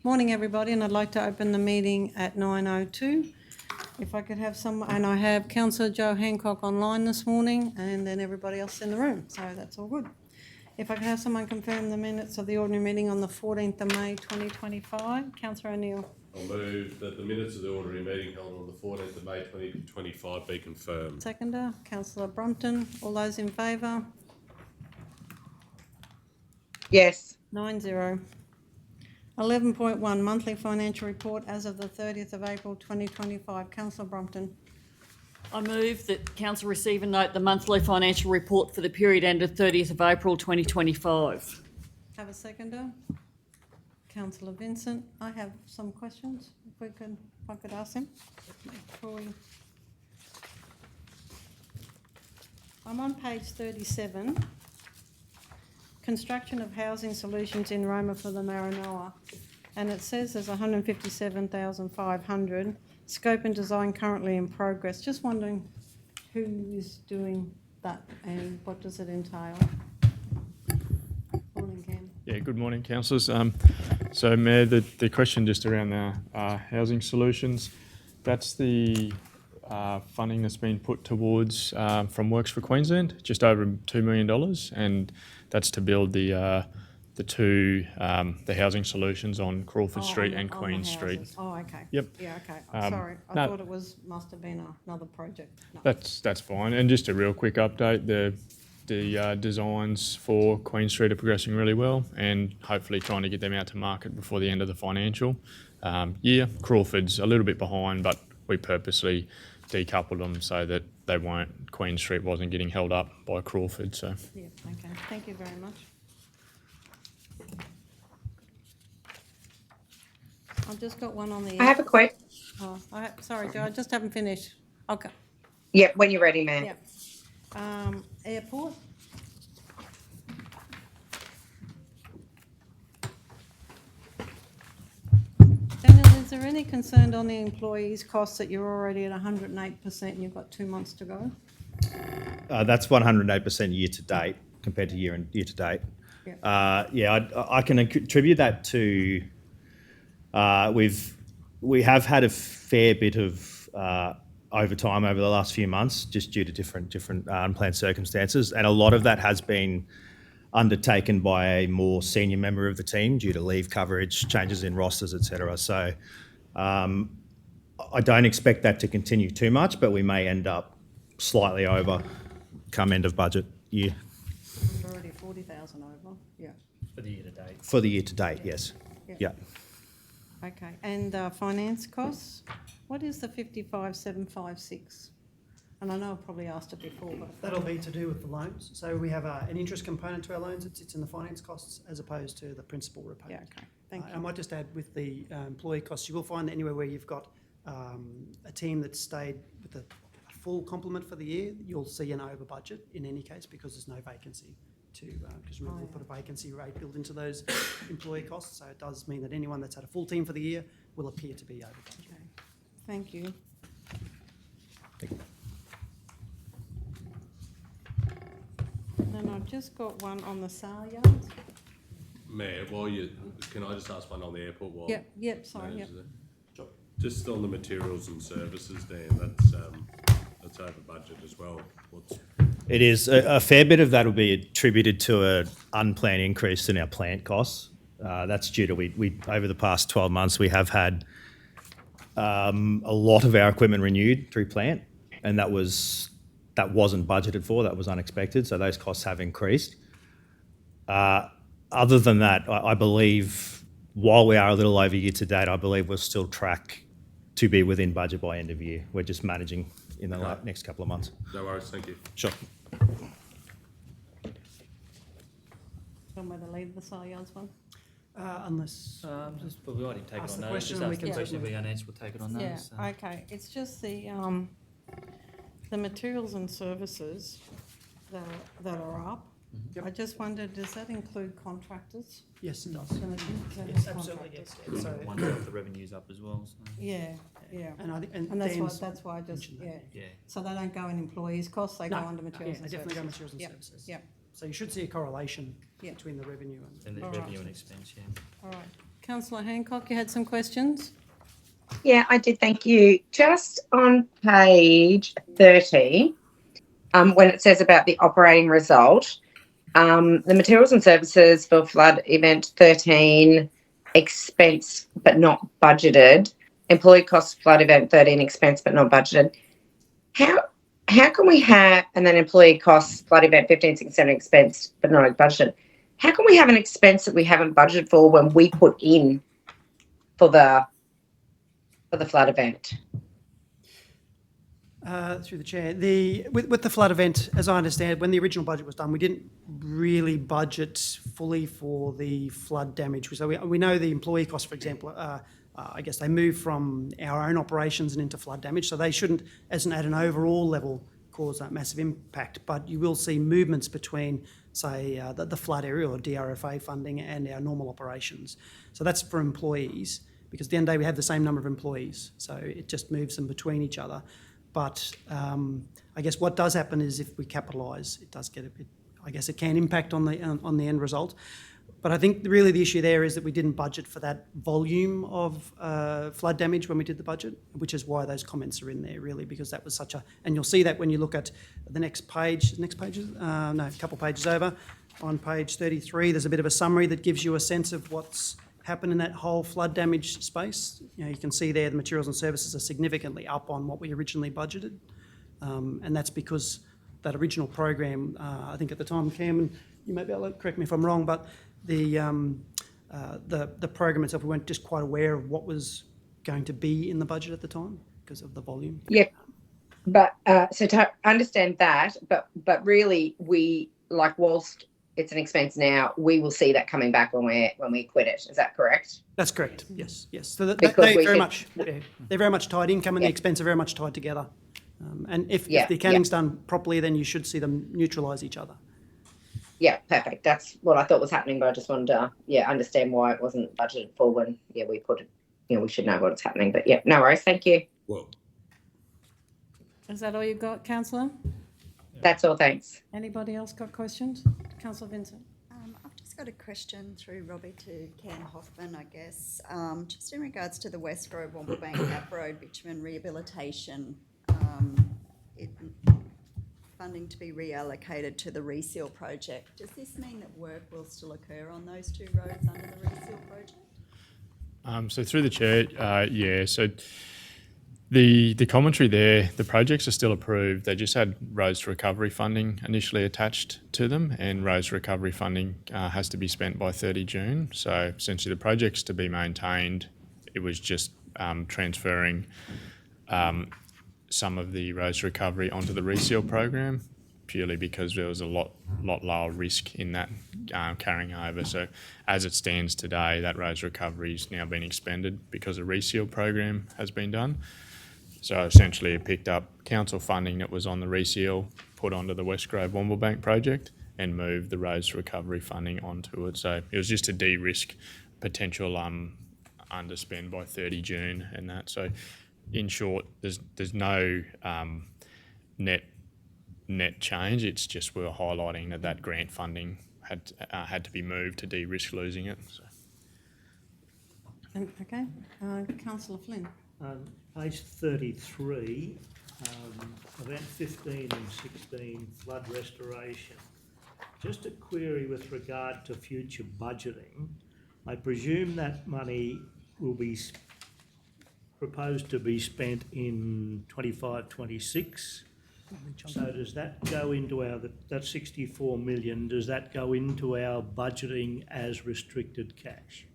Morning, everybody, and I'd like to open the meeting at 9:02. If I could have some, and I have Councillor Joe Hancock online this morning, and then everybody else in the room, so that's all good. If I could have someone confirm the minutes of the ordinary meeting on the 14th of May 2025. Councillor O'Neill. I'll move that the minutes of the ordinary meeting held on the 14th of May 2025 be confirmed. Seconder, Councillor Brompton. All those in favour? Yes. 9-0. 11.1 monthly financial report as of the 30th of April 2025. Councillor Brompton. I move that Council receive and note the monthly financial report for the period ended 30th of April 2025. Have a seconder. Councillor Vincent. I have some questions. If I could ask him. I'm on page 37. Construction of housing solutions in Roma for the Maranoa, and it says there's 157,500. Scope and design currently in progress. Just wondering who is doing that and what does it entail? Morning, Cam. Yeah, good morning, councillors. So, Mayor, the question just around the housing solutions, that's the funding that's been put towards from Works for Queensland, just over $2 million, and that's to build the housing solutions on Crawford Street and Queen Street. Oh, okay. Yep. Yeah, okay. Sorry, I thought it must have been another project. No. That's fine. And just a real quick update, the designs for Queen Street are progressing really well, and hopefully trying to get them out to market before the end of the financial year. Crawford's a little bit behind, but we purposely decoupled them so that Queen Street wasn't getting held up by Crawford. So Yeah, okay. Thank you very much. I've just got one on the. I have a question. Oh, sorry, Joe. I just haven't finished. Okay. Yeah, when you're ready, man. Yeah. Airport. Daniel, is there any concern on the employees' costs that you're already at 108% and you've got 2 months to go? That's 108% year to date compared to year to date. Yeah. I can attribute that to we have had a fair bit of overtime over the last few months, just due to different unplanned circumstances, and a lot of that has been undertaken by a more senior member of the team due to leave coverage, changes in rosters, etc. So I don't expect that to continue too much, but we may end up slightly over come end of budget year. We're already 40,000 over. Yeah. For the year to date. For the year to date, yes. Yeah. Okay. And finance costs. What is the 55,756? And I know I've probably asked it before, but that'll be to do with the loans. So we have an interest component to our loans. It sits in the finance costs as opposed to the principal repayment. yeah. Okay. Thank you. I might just add with the employee costs, you will find that anywhere where you've got a team that stayed with a full complement for the year, you'll see an over budget in any case because there's no vacancy because remember we put a vacancy rate built into those employee costs. So it does mean that anyone that's had a full team for the year will appear to be over budget. Okay. Thank you. Thank you. Mm-hmm. And I've just got one on the sale yards. Mayor, can I just ask one on the airport? Yep, sorry, yep. Just on the materials and services, Dan, that's over budget as well. It is. A fair bit of that will be attributed to an unplanned increase in our plant costs. That's due to we over the past 12 months we have had a lot of our equipment renewed through plant, and that wasn't budgeted for. That was unexpected. So those costs have increased. Other than that, I believe while we are a little over year to date, I believe we'll still track to be within budget by end of year. We're just managing in the next couple of months. No worries, thank you. Sure. Want me to leave the sale yards one? Unless But we already take ask it on the notice. question Just and we ask can the question certainly- if we unanswered, we'll take it on notice. Yeah, okay. It's just the materials and services that are up. Yep. I just wondered, does that include contractors? yes, it does. Yes, absolutely, yes. So, One of the revenues up as well. So. Yeah. and I think And that's Dan's why I just, mentioned that. Yeah. So they don't go in employees' costs, they go under materials they and definitely go services. materials and Yep, services. Yep, So you should see a correlation Yeah. between the revenue and And the All right. revenue and expense, yeah. all right. Councillor Hancock, you had some questions? Yeah, I did. Thank you. Just on page 30, when it says about the operating result, the materials and services for flood event 13, expense but not budgeted. Employee costs flood event 13, expense but not budgeted. How can we have, and then employee costs flood event 15, 16, 17, expense but not budgeted? How can we have an expense that we haven't budgeted for when we put in for the flood event? Through the chair, with the flood event, as I understand, when the original budget was done, we didn't really budget fully for the flood damage. So we know the employee costs, for example, I guess they move from our own operations and into flood damage, so they shouldn't, at an overall level, cause that massive impact. But you will see movements between, say, the flood area or DRFA funding and our normal operations. So that's for employees, because at the end of the day we have the same number of employees, so it just moves them between each other. But I guess what does happen is if we capitalise, it does get a bit, I guess it can impact on the end result. But I think really the issue there is that we didn't budget for that volume of flood damage when we did the budget, which is why those comments are in there really, because that was such a, and you'll see that when you look at the next page, a couple pages over, on page 33, there's a bit of a summary that gives you a sense of what's happened in that whole flood damage space. You know, you can see there the materials and services are significantly up on what we originally budgeted. And that's because that original program, I think at the time, Cameron, you may be able to correct me if I'm wrong, but the program itself, we weren't just quite aware of what was going to be in the budget at the time because of the volume. Yeah, but so to understand that, but really we, like, whilst it's an expense now, we will see that coming back when we quit it. Is that correct? That's correct. Yes. So they're very much tied. Income and the expense are very much tied together. And if the accounting's done properly, then you should see them neutralise each other. Yeah, perfect. That's what I thought was happening, but I just wanted to understand why it wasn't budgeted for when we put it. We should know what's happening. But yeah, no worries. Thank you. Well, Is that all you got, councillor? That's all. Thanks. Anybody else got questions? Councillor Vincent. I've just got a question through Robbie to Ken Hoffman, I guess, just in regards to the West Road, Womblebank Gap Road bitumen rehabilitation, funding to be reallocated to the reseal project. Does this mean that work will still occur on those two roads under the reseal project? So through the chair, so the commentary there, the projects are still approved. They just had roads recovery funding initially attached to them, and roads recovery funding has to be spent by 30 June. So essentially the projects to be maintained, it was just transferring some of the roads recovery onto the reseal program, purely because there was a lot lower risk in that carrying over. So as it stands today, that roads recovery has now been expended because a reseal program has been done. So essentially it picked up council funding that was on the reseal, put onto the West Grove Womblebank project, and moved the roads recovery funding onto it. So it was just to de-risk potential underspend by 30 June and that. So in short, there's no net change. It's just we're highlighting that grant funding had to be moved to de-risk losing it. So. Okay, Councillor Flynn. Page 33, event 15 and 16, flood restoration. Just a query with regard to future budgeting. I presume that money will be proposed to be spent in 25-26. So does that go into that 64 million, does that go into our budgeting as restricted cash?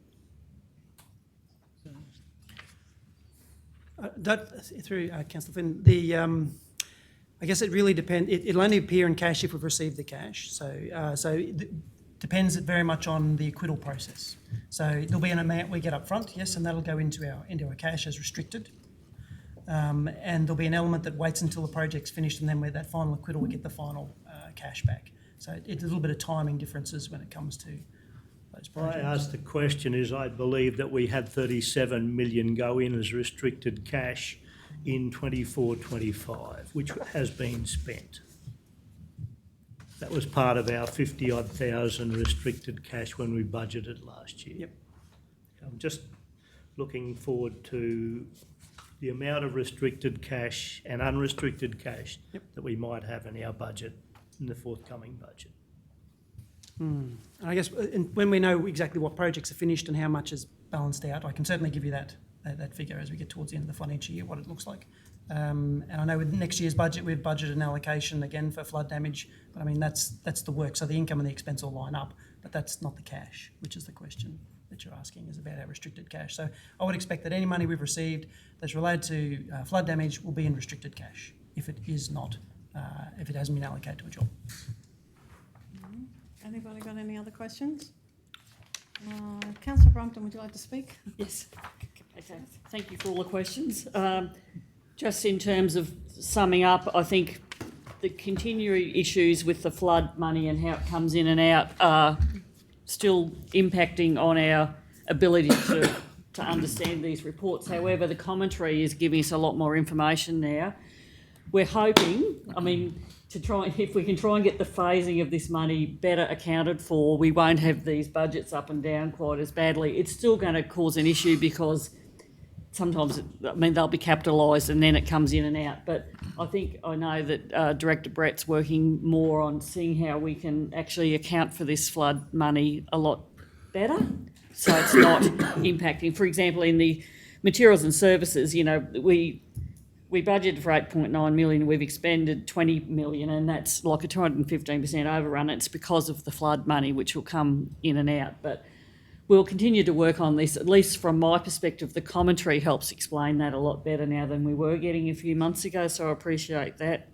Through Councillor Flynn, I guess it really depends. It'll only appear in cash if we've received the cash. So it depends very much on the acquittal process. So there'll be an amount we get up front, yes, and that'll go into our cash as restricted. And there'll be an element that waits until the project's finished, and then with that final acquittal, we get the final cash back. So it's a little bit of timing differences when it comes to those projects. I asked the question is I believe that we had 37 million go in as restricted cash in 24-25, which has been spent. That was part of our 50-odd thousand restricted cash when we budgeted last year. Yep. I'm just looking forward to the amount of restricted cash and unrestricted cash that we might have in our budget, in the forthcoming budget. And I guess when we know exactly what projects are finished and how much is balanced out, I can certainly give you that figure as we get towards the end of the financial year, what it looks like. And I know with next year's budget, we've budgeted an allocation again for flood damage, but I mean, that's the work. So the income and the expense all line up, but that's not the cash, which is the question that you're asking, is about our restricted cash. So I would expect that any money we've received that's related to flood damage will be in restricted cash if it is not, if it hasn't been allocated to a job. Anybody got any other questions? Councillor Brumpton, would you like to speak? Yes. Okay, thank you for all the questions. Just in terms of summing up, I think the continuing issues with the flood money and how it comes in and out are still impacting on our ability to understand these reports. However, the commentary is giving us a lot more information now. We're hoping, I mean, if we can try and get the phasing of this money better accounted for, we won't have these budgets up and down quite as badly. It's still going to cause an issue because sometimes, they'll be capitalised and then it comes in and out. But I know that Director Brett's working more on seeing how we can actually account for this flood money a lot better, so it's not impacting. For example, in the materials and services, we budgeted for 8.9 million, we've expended 20 million, and that's like a 215% overrun. It's because of the flood money, which will come in and out. But we'll continue to work on this. At least from my perspective, the commentary helps explain that a lot better now than we were getting a few months ago, so I appreciate that.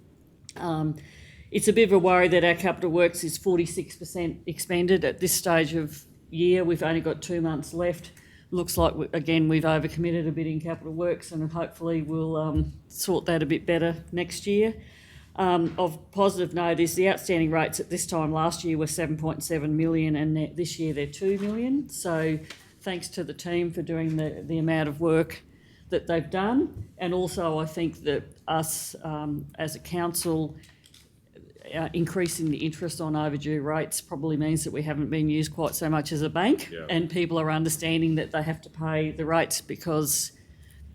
It's a bit of a worry that our capital works is 46% expended at this stage of year. We've only got 2 months left. Looks like, again, we've overcommitted a bit in capital works, and hopefully we'll sort that a bit better next year. Of positive note is the outstanding rates at this time last year were 7.7 million, and this year they're 2 million. So thanks to the team for doing the amount of work that they've done. And also I think that us as a council increasing the interest on overdue rates probably means that we haven't been used quite so much as a bank, and people are understanding that they have to pay the rates because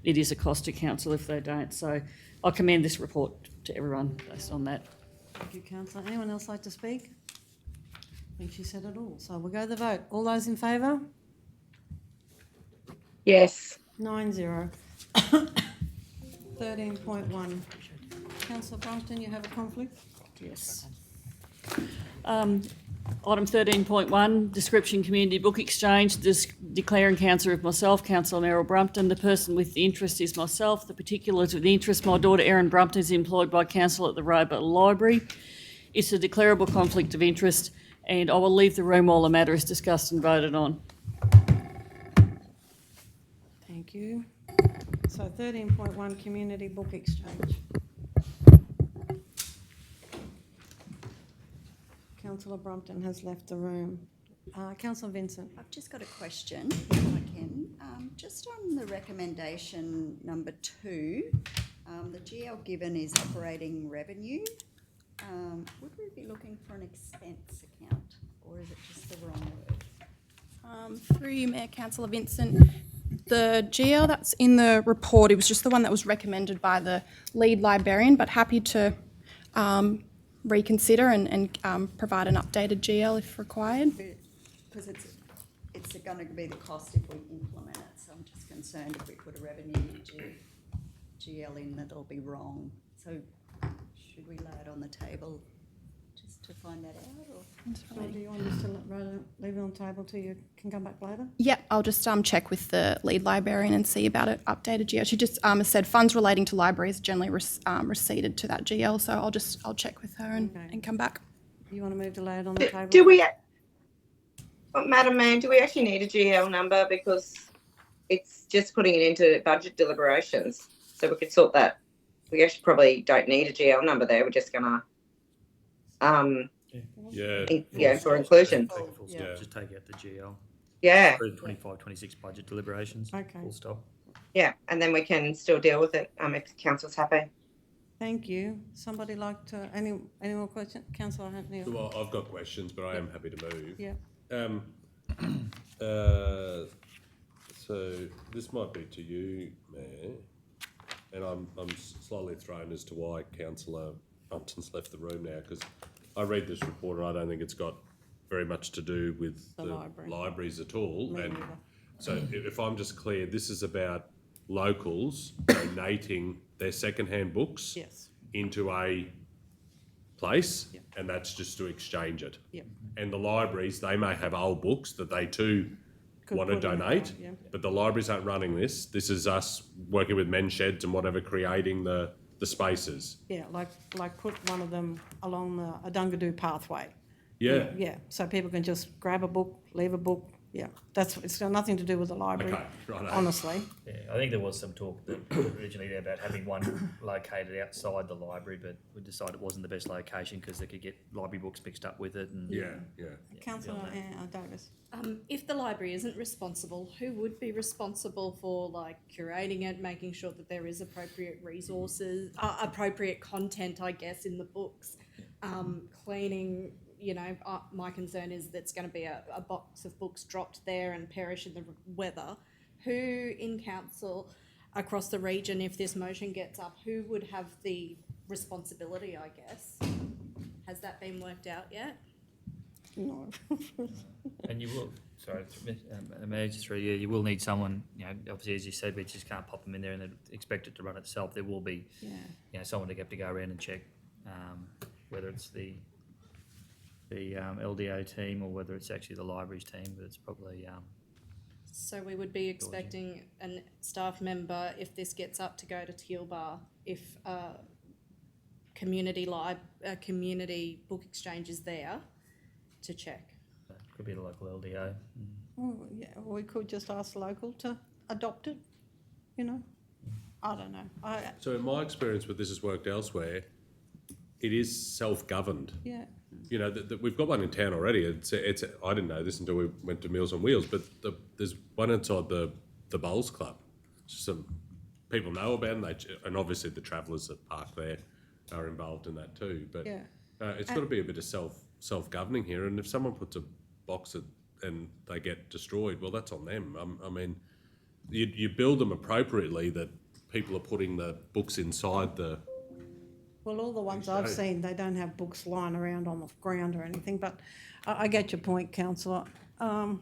it is a cost to council if they don't. So I commend this report to everyone based on that. Thank you, councillor. Anyone else like to speak? I think she said it all. So we'll go to the vote. All those in favour? Yes. 9-0. 13.1. Councillor Brumpton, you have a conflict? Yes. Item 13.1, description community book exchange. Declaring councillor of myself, Councillor Merrill Brumpton. The person with the interest is myself. The particulars of the interest, my daughter Erin Brumpton is employed by council at the Roma Library. It's a declarable conflict of interest, and I will leave the room while the matter is discussed and voted on. Thank you. So 13.1, community book exchange. Councillor Brumpton has left the room. Councillor Vincent. I've just got a question, if I can. Just on the recommendation number 2, the GL given is operating revenue. Would we be looking for an expense account, or is it just the wrong word? Through you, Mayor, Councillor Vincent, the GL that's in the report, it was just the one that was recommended by the lead librarian, but happy to reconsider and provide an updated GL if required. Because it's going to be the cost if we implement it, so I'm just concerned if we put a revenue GL in that it'll be wrong. So should we lay it on the table just to find that out? Or? So do you want us to leave it on the table till you can come back later? Yeah, I'll just check with the lead librarian and see about it updated GL. She just said funds relating to libraries generally receipted to that GL, so I'll check with her and come back. You want to move to lay it on the table? Do we, Madam Mayor, do we actually need a GL number, because it's just putting it into budget deliberations, so we could sort that. We actually probably don't need a GL number there. We're just gonna for inclusion. Just take out the GL. Yeah. 25-26 budget deliberations. Okay. Full stop. Yeah, and then we can still deal with it if council's happy. Thank you. Somebody like to, any more questions? Councillor Neil. Well, I've got questions, but I am happy to move. Yeah. So this might be to you, Mayor, and I'm slightly thrown as to why Councillor Upton's left the room now, because I read this report and I don't think it's got very much to do with The the library. libraries at all. Me And neither. so if I'm just clear, this is about locals donating their second-hand books Yes, into a place, and that's just to exchange it. yep. And the libraries, they may have old books that they too Could want to put in donate, there, yeah. but the libraries aren't running this. This is us working with men's sheds and whatever, creating the spaces. Yeah, like put one of them along the Adungadoo pathway. Yeah. Yeah, so people can just grab a book, leave a book. Yeah, it's got nothing to do with the library, Okay, righto. honestly. Yeah, I think there was some talk that originally there about having one located outside the library, but we decided it wasn't the best location because they could get library books mixed up with it and. Yeah, yeah. Councillor Davis. If the library isn't responsible, who would be responsible for like curating it, making sure that there is appropriate resources, appropriate content, I guess, in the books, cleaning? You know, my concern is that's going to be a box of books dropped there and perish in the weather. Who in council across the region, if this motion gets up, who would have the responsibility, I guess? Has that been worked out yet? No. And you will, sorry, Mayor, just through you, you will need someone, you know, obviously, as you said, we just can't pop them in there and then expect it to run itself. There will be, Yeah. you know, someone to have to go around and check, whether it's the LDO team or whether it's actually the libraries team, but it's probably, So we would be expecting a staff member, if this gets up, to go to Yuleba if community book exchange is there to check. could be the local LDO. Well, yeah, we could just ask local to adopt it, you know? I don't know. So in my experience with this has worked elsewhere, it is self-governed. Yeah, You know, we've got one in town already. It's I didn't know this until we went to Meals on Wheels, but there's one inside the Bowls Club. Some people know about it, and obviously the travellers that park there are involved in that too. But yeah. it's got to be a bit of self-governing here. And if someone puts a box and they get destroyed, well, that's on them. I mean, you build them appropriately that people are putting the books inside the. Well, all the ones I've seen, they don't have books lying around on the ground or anything, but I get your point, councillor. I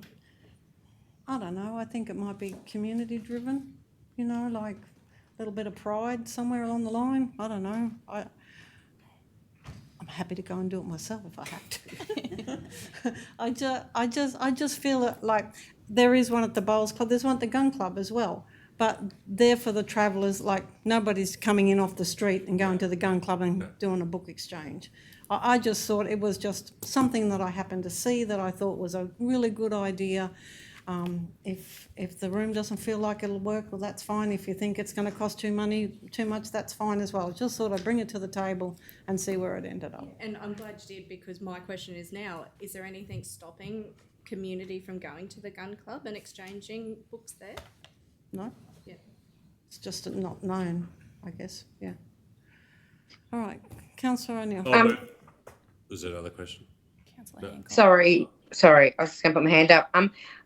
don't know, I think it might be community driven, you know, like a little bit of pride somewhere along the line. I don't know. I'm happy to go and do it myself if I have to. I just feel that, like, there is one at the Bowls Club, there's one at the Gun Club as well. But they're for the travellers, like nobody's coming in off the street and going to the Gun Club and doing a book exchange. I just thought it was just something that I happened to see that I thought was a really good idea. If the room doesn't feel like it'll work, well, that's fine. If you think it's going to cost too much, that's fine as well. Just thought I'd bring it to the table and see where it ended up. And I'm glad you did, because my question is now, is there anything stopping community from going to the Gun Club and exchanging books there? No? Yeah. It's just not known, I guess, yeah. All right, Councillor O'Neill. Was there another question? Councillor Hancock. Sorry, I was just going to put my hand up.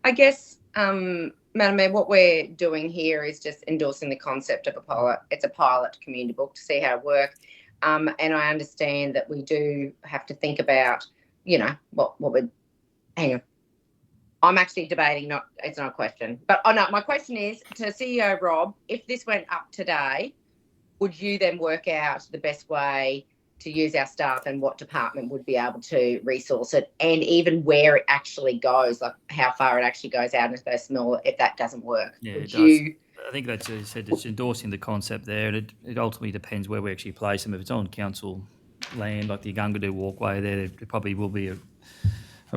I guess, Madam Mayor, what we're doing here is just endorsing the concept of a pilot. It's a pilot community book to see how it works. And I understand that we do have to think about, you know, what would, hang on. I'm actually debating, it's not a question. But no, my question is to CEO Rob, if this went up today, would you then work out the best way to use our staff and what department would be able to resource it, and even where it actually goes, like how far it actually goes out into those small, if that doesn't work? Yeah, would it you, does. I think that's, as you said, it's endorsing the concept there, and it ultimately depends where we actually place them. If it's on council land, like the Gungadoo walkway there probably will be a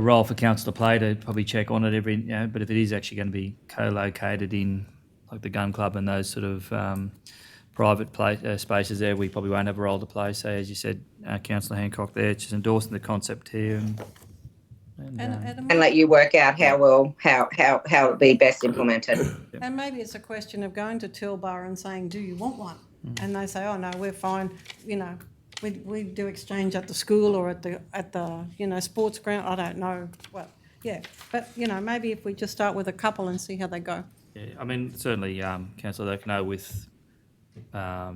role for council to play to probably check on it every, you know, but if it is actually going to be co-located in like the Gun Club and those sort of private spaces there, we probably won't have a role to play. So as you said, Councillor Hancock there, just endorsing the concept here and let you work out how it'll be best implemented. And maybe it's a question of going to Tilbar and saying, do you want one? And they say, oh no, we're fine, you know. We do exchange at the school or at the you know, sports ground. I don't know. Well, yeah, but you know, maybe if we just start with a couple and see how they go. Yeah, I mean, certainly, councillor O'Connor, with, I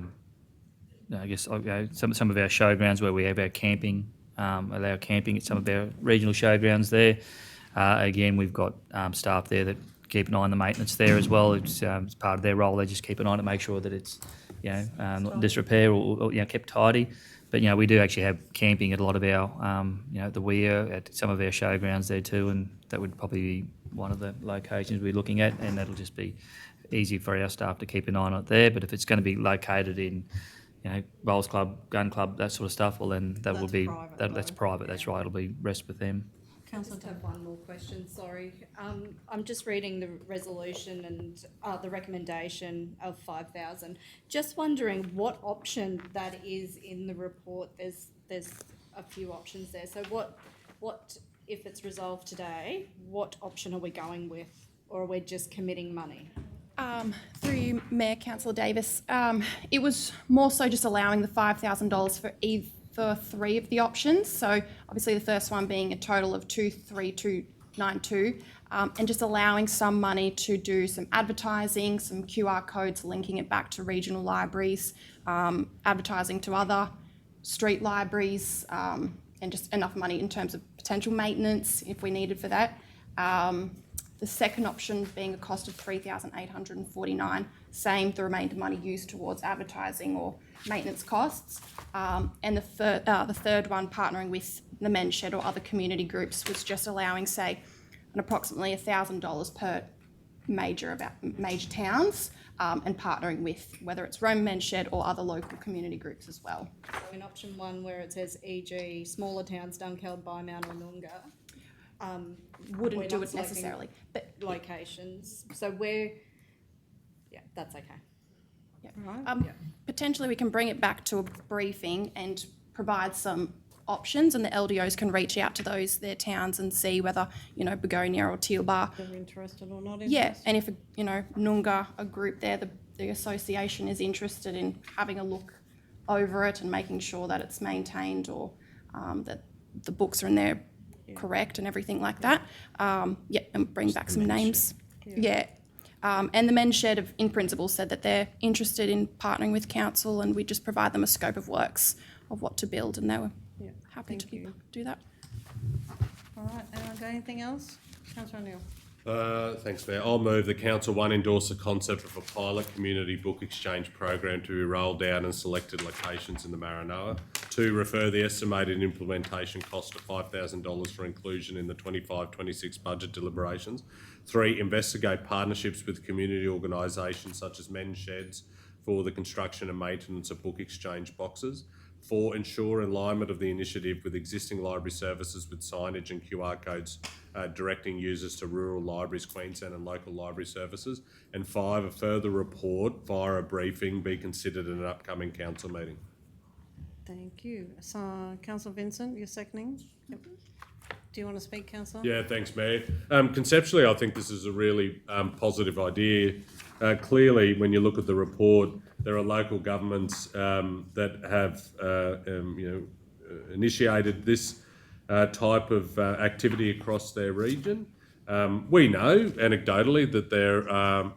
guess, some of our showgrounds where we have our camping, allow camping at some of our regional showgrounds there. Again, we've got staff there that keep an eye on the maintenance there as well. It's part of their role. They just keep an eye on it, make sure that it's, not in disrepair or kept tidy. But, we do actually have camping at a lot of our, the weir, at some of our showgrounds there too, and that would probably be one of the locations we're looking at, and that'll just be easy for our staff to keep an eye on it there. But if it's going to be located in, bowls club, gun club, that sort of stuff, well then that will be, that's private, that's right, it'll be rest with them. I just have one more question, sorry. I'm just reading the resolution and the recommendation of 5,000. Just wondering what option that is in the report. There's a few options there. So what if it's resolved today, what option are we going with, or are we just committing money? Through you, Mayor, Councillor Davis, it was more so just allowing the $5,000 for for 3 of the options. So obviously the first one being a total of 23292, and just allowing some money to do some advertising, some QR codes linking it back to regional libraries, advertising to other street libraries, and just enough money in terms of potential maintenance if we needed for that. The second option being a cost of $3,849, same, the remainder money used towards advertising or maintenance costs. And the third one, partnering with the Men's Shed or other community groups, was just allowing, say, an approximately $1,000 per major towns, and partnering with whether it's Roma Men's Shed or other local community groups as well. So in option 1, where it says e.g. smaller towns, Dunkeld, Bymount or Noongar, wouldn't do it necessarily, but locations. So that's okay. yeah. Right. Potentially we can bring it back to a briefing and provide some options, and the LDOs can reach out to their towns and see whether, Begonia or Yuleba. They're interested or not Yeah, interested. and if, Noongar, a group there, the association is interested in having a look over it and making sure that it's maintained, or that the books are in there correct and everything like that. And bring back some names. Yeah. And the Men's Shed, in principle, said that they're interested in partnering with council, and we just provide them a scope of works of what to build, and they were happy to do that. All right, got anything else? Councillor O'Neill. Thanks, Mayor. I'll move the Council 1 endorse the concept of a pilot community book exchange program to be rolled out in selected locations in the Maranoa. 2, refer the estimated implementation cost of $5,000 for inclusion in the 25-26 budget deliberations. 3, investigate partnerships with community organisations such as Men's Sheds for the construction and maintenance of book exchange boxes. 4, ensure alignment of the initiative with existing library services with signage and QR codes directing users to rural libraries, Queensland and local library services. And 5, a further report via a briefing be considered in an upcoming council meeting. Thank you. So, Councillor Vincent, you're seconding? Yep. Do you want to speak, Councillor? Yeah, thanks, Mayor. Conceptually, I think this is a really positive idea. Clearly, when you look at the report, there are local governments that have, initiated this type of activity across their region. We know anecdotally that there are,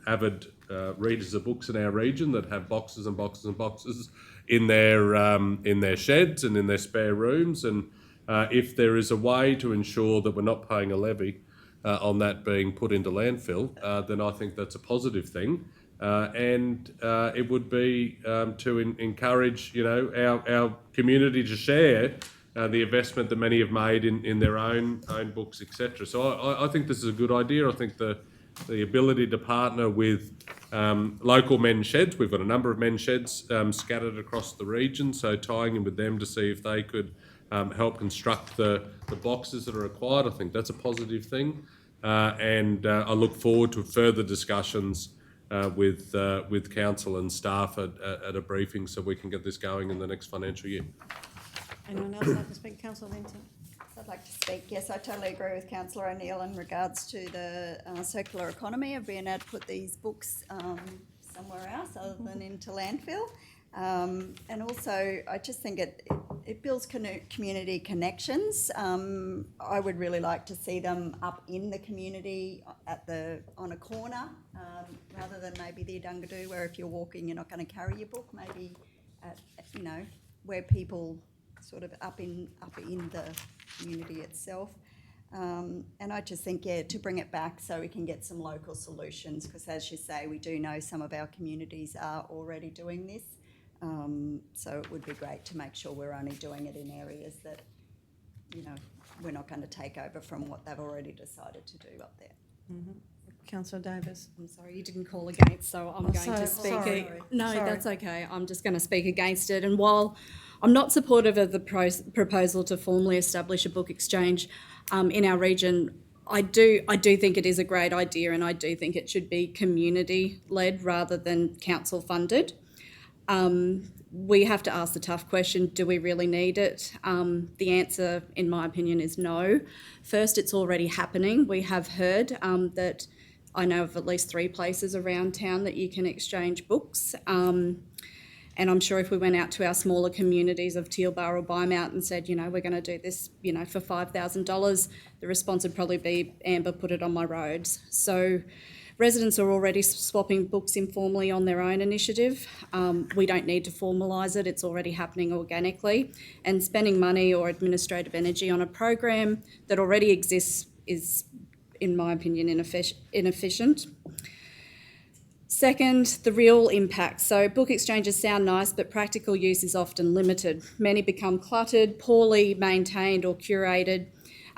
avid readers of books in our region that have boxes and boxes and boxes in their sheds and in their spare rooms. And if there is a way to ensure that we're not paying a levy on that being put into landfill, then I think that's a positive thing. And it would be to encourage, our community to share the investment that many have made in their own books, etc. So I think this is a good idea. I think the ability to partner with local men's sheds, we've got a number of men's sheds scattered across the region, so tying in with them to see if they could help construct the boxes that are required, I think that's a positive thing. And I look forward to further discussions with council and staff at a briefing so we can get this going in the next financial year. Anyone else like to speak? Councillor Vincent. I'd like to speak. Yes, I totally agree with Councillor O'Neill in regards to the circular economy of being able to put these books somewhere else other than into landfill. And also, I just think it builds community connections. I would really like to see them up in the community on a corner, rather than maybe the Adungadoo, where if you're walking, you're not going to carry your book. Maybe at, where people sort of up in the community itself. And I just think, to bring it back so we can get some local solutions, because as you say, we do know some of our communities are already doing this. So it would be great to make sure we're only doing it in areas that, we're not going to take over from what they've already decided to do up there. Councillor Davis. I'm sorry, you didn't call against, so I'm going sorry, to speak. sorry. No, Sorry. that's okay. I'm just going to speak against it. And while I'm not supportive of the proposal to formally establish a book exchange in our region, I do think it is a great idea, and I do think it should be community-led rather than council-funded. We have to ask the tough question, do we really need it? The answer, in my opinion, is no. First, it's already happening. We have heard that I know of at least 3 places around town that you can exchange books. And I'm sure if we went out to our smaller communities of Tealbar or Bymount and said, we're going to do this, for $5,000, the response would probably be, Amber, put it on my roads. So residents are already swapping books informally on their own initiative. We don't need to formalise it. It's already happening organically. And spending money or administrative energy on a program that already exists is, in my opinion, inefficient. Second, the real impact. So book exchanges sound nice, but practical use is often limited. Many become cluttered, poorly maintained or curated,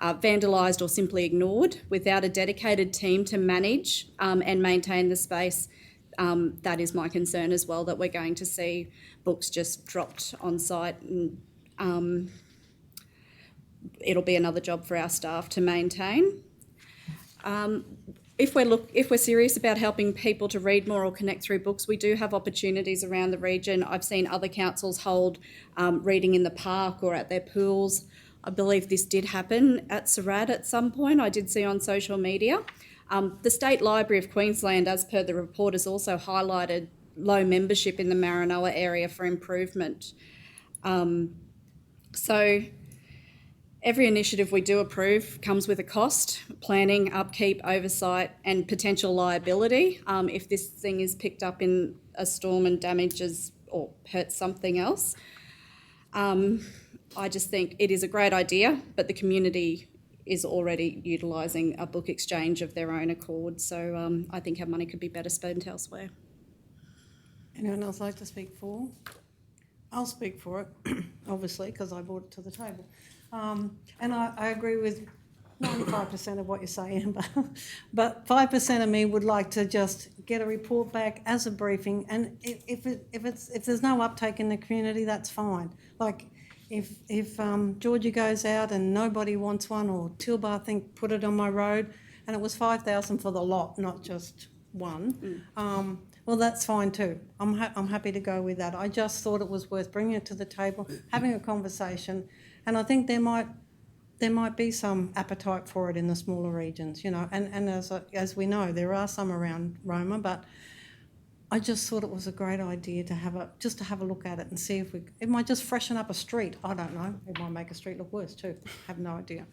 vandalised or simply ignored. Without a dedicated team to manage and maintain the space, that is my concern as well, that we're going to see books just dropped on site, and it'll be another job for our staff to maintain. If we're serious about helping people to read more or connect through books, we do have opportunities around the region. I've seen other councils hold reading in the park or at their pools. I believe this did happen at Surat at some point. I did see on social media. The State Library of Queensland, as per the report, has also highlighted low membership in the Maranoa area for improvement. So every initiative we do approve comes with a cost: planning, upkeep, oversight, and potential liability if this thing is picked up in a storm and damages or hurts something else. I just think it is a great idea, but the community is already utilising a book exchange of their own accord. So I think our money could be better spent elsewhere. Anyone else like to speak for? I'll speak for it, obviously, because I brought it to the table. And I agree with 95% of what you're saying, but 5% of me would like to just get a report back as a briefing. And if there's no uptake in the community, that's fine. Like if Georgia goes out and nobody wants one, or Tealbar think put it on my road, and it was $5,000 for the lot, not just one. Well, that's fine too. I'm happy to go with that. I just thought it was worth bringing it to the table, having a conversation, and I think there might be some appetite for it in the smaller regions, and as we know, there are some around Roma, but I just thought it was a great idea to have a look at it and see if it might just freshen up a street. I don't know. It might make a street look worse too. Have no idea.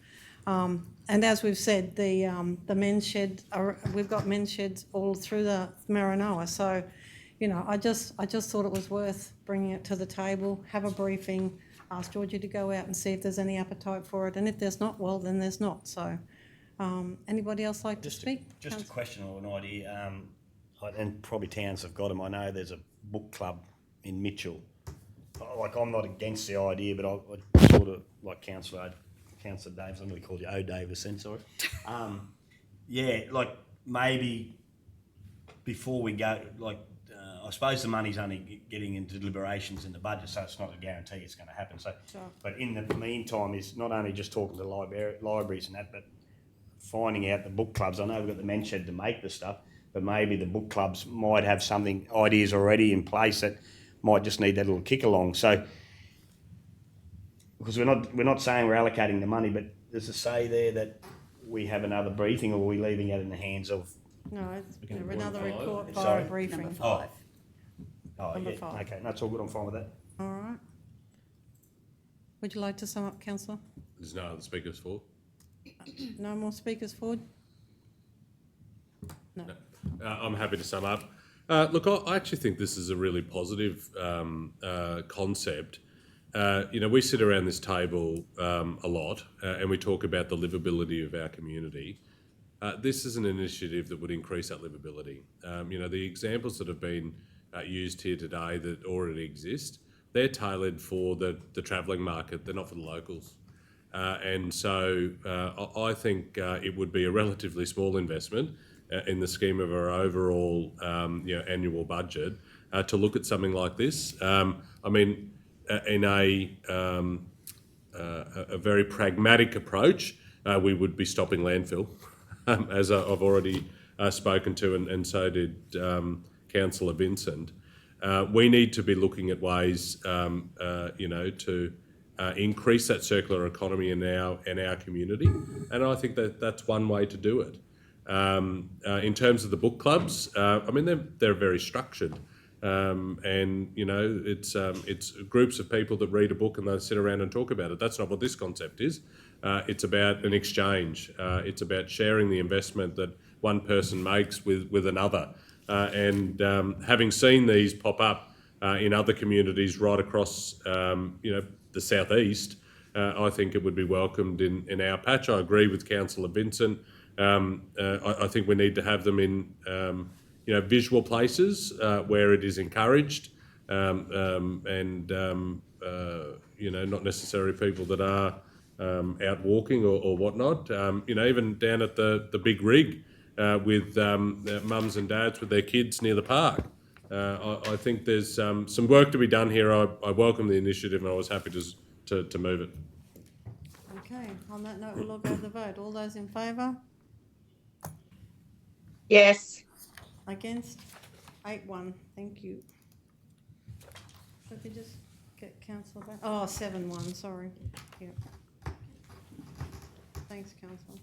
And as we've said, the men's shed, we've got men's sheds all through the Maranoa. So, I just thought it was worth bringing it to the table, have a briefing, ask Georgie to go out and see if there's any appetite for it. And if there's not, well, then there's not. So, anybody else like to speak? Just a question or an idea, and probably towns have got them. I know there's a book club in Mitchell. Like, I'm not against the idea, but I sort of, like Councillor Davis, I'm going to call you O Davis then, sorry. Like maybe before we go, I suppose the money's only getting into deliberations in the budget, so it's not a guarantee it's going to happen. So, sure. But in the meantime, is not only just talking to libraries and that, but finding out the book clubs. I know we've got the men's shed to make the stuff, but maybe the book clubs might have ideas already in place that might just need that little kick along. So, because we're not saying we're allocating the money, but there's a say there that we have another briefing, or are we leaving it in the hands of? No, it's another report Sorry? via briefing. Number 5. Oh, Number yeah, 5. okay, that's all good, I'm fine with that. All right. Would you like to sum up, councillor? There's no other speakers for? No more speakers forward? No. I'm happy to sum up. Look, I actually think this is a really positive concept. We sit around this table a lot and we talk about the livability of our community. This is an initiative that would increase that livability. The examples that have been used here today that already exist, they're tailored for the travelling market, they're not for the locals. And so I think it would be a relatively small investment in the scheme of our overall annual budget to look at something like this. In a very pragmatic approach, we would be stopping landfill, as I've already spoken to, and so did Councillor Vincent. We need to be looking at ways, to increase that circular economy in our community, and I think that's one way to do it. In terms of the book clubs, they're very structured, and it's groups of people that read a book and they sit around and talk about it. That's not what this concept is. It's about an exchange. It's about sharing the investment that one person makes with another. And having seen these pop up in other communities right across, the southeast, I think it would be welcomed in our patch. I agree with Councillor Vincent. I think we need to have them in, visual places where it is encouraged, and not necessarily people that are out walking or whatnot. Even down at the big rig with mums and dads with their kids near the park. I think there's some work to be done here. I welcome the initiative and I was happy to move it. Okay, on that note, we'll go to the vote. All those in favour? Yes. Against? 8-1, thank you. So if you just get councillor back. Oh, 7-1, sorry. Yep. Thanks, councillor.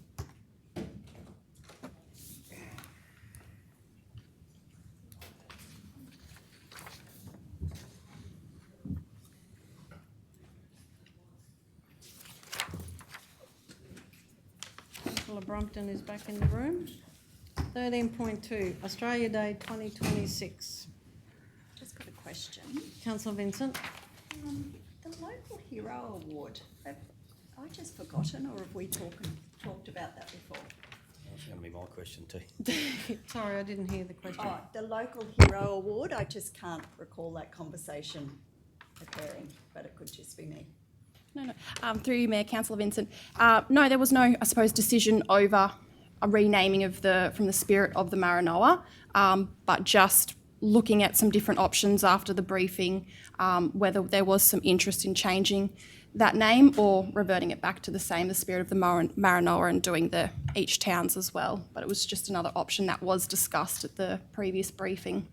Councillor Brompton is back in the room. 13.2, Australia Day 2026. Just got a question. Councillor Vincent. The Local Hero Award, have I just forgotten, or have we talked about that before? That's going to be my question too. Sorry, I didn't hear the question. Oh, the Local Hero Award, I just can't recall that conversation occurring, but it could just be me. No. Through you, Mayor, Councillor Vincent. No, there was no, I suppose, decision over a renaming from the spirit of the Maranoa, but just looking at some different options after the briefing, whether there was some interest in changing that name or reverting it back to the spirit of the Maranoa and doing each towns as well. But it was just another option that was discussed at the previous briefing.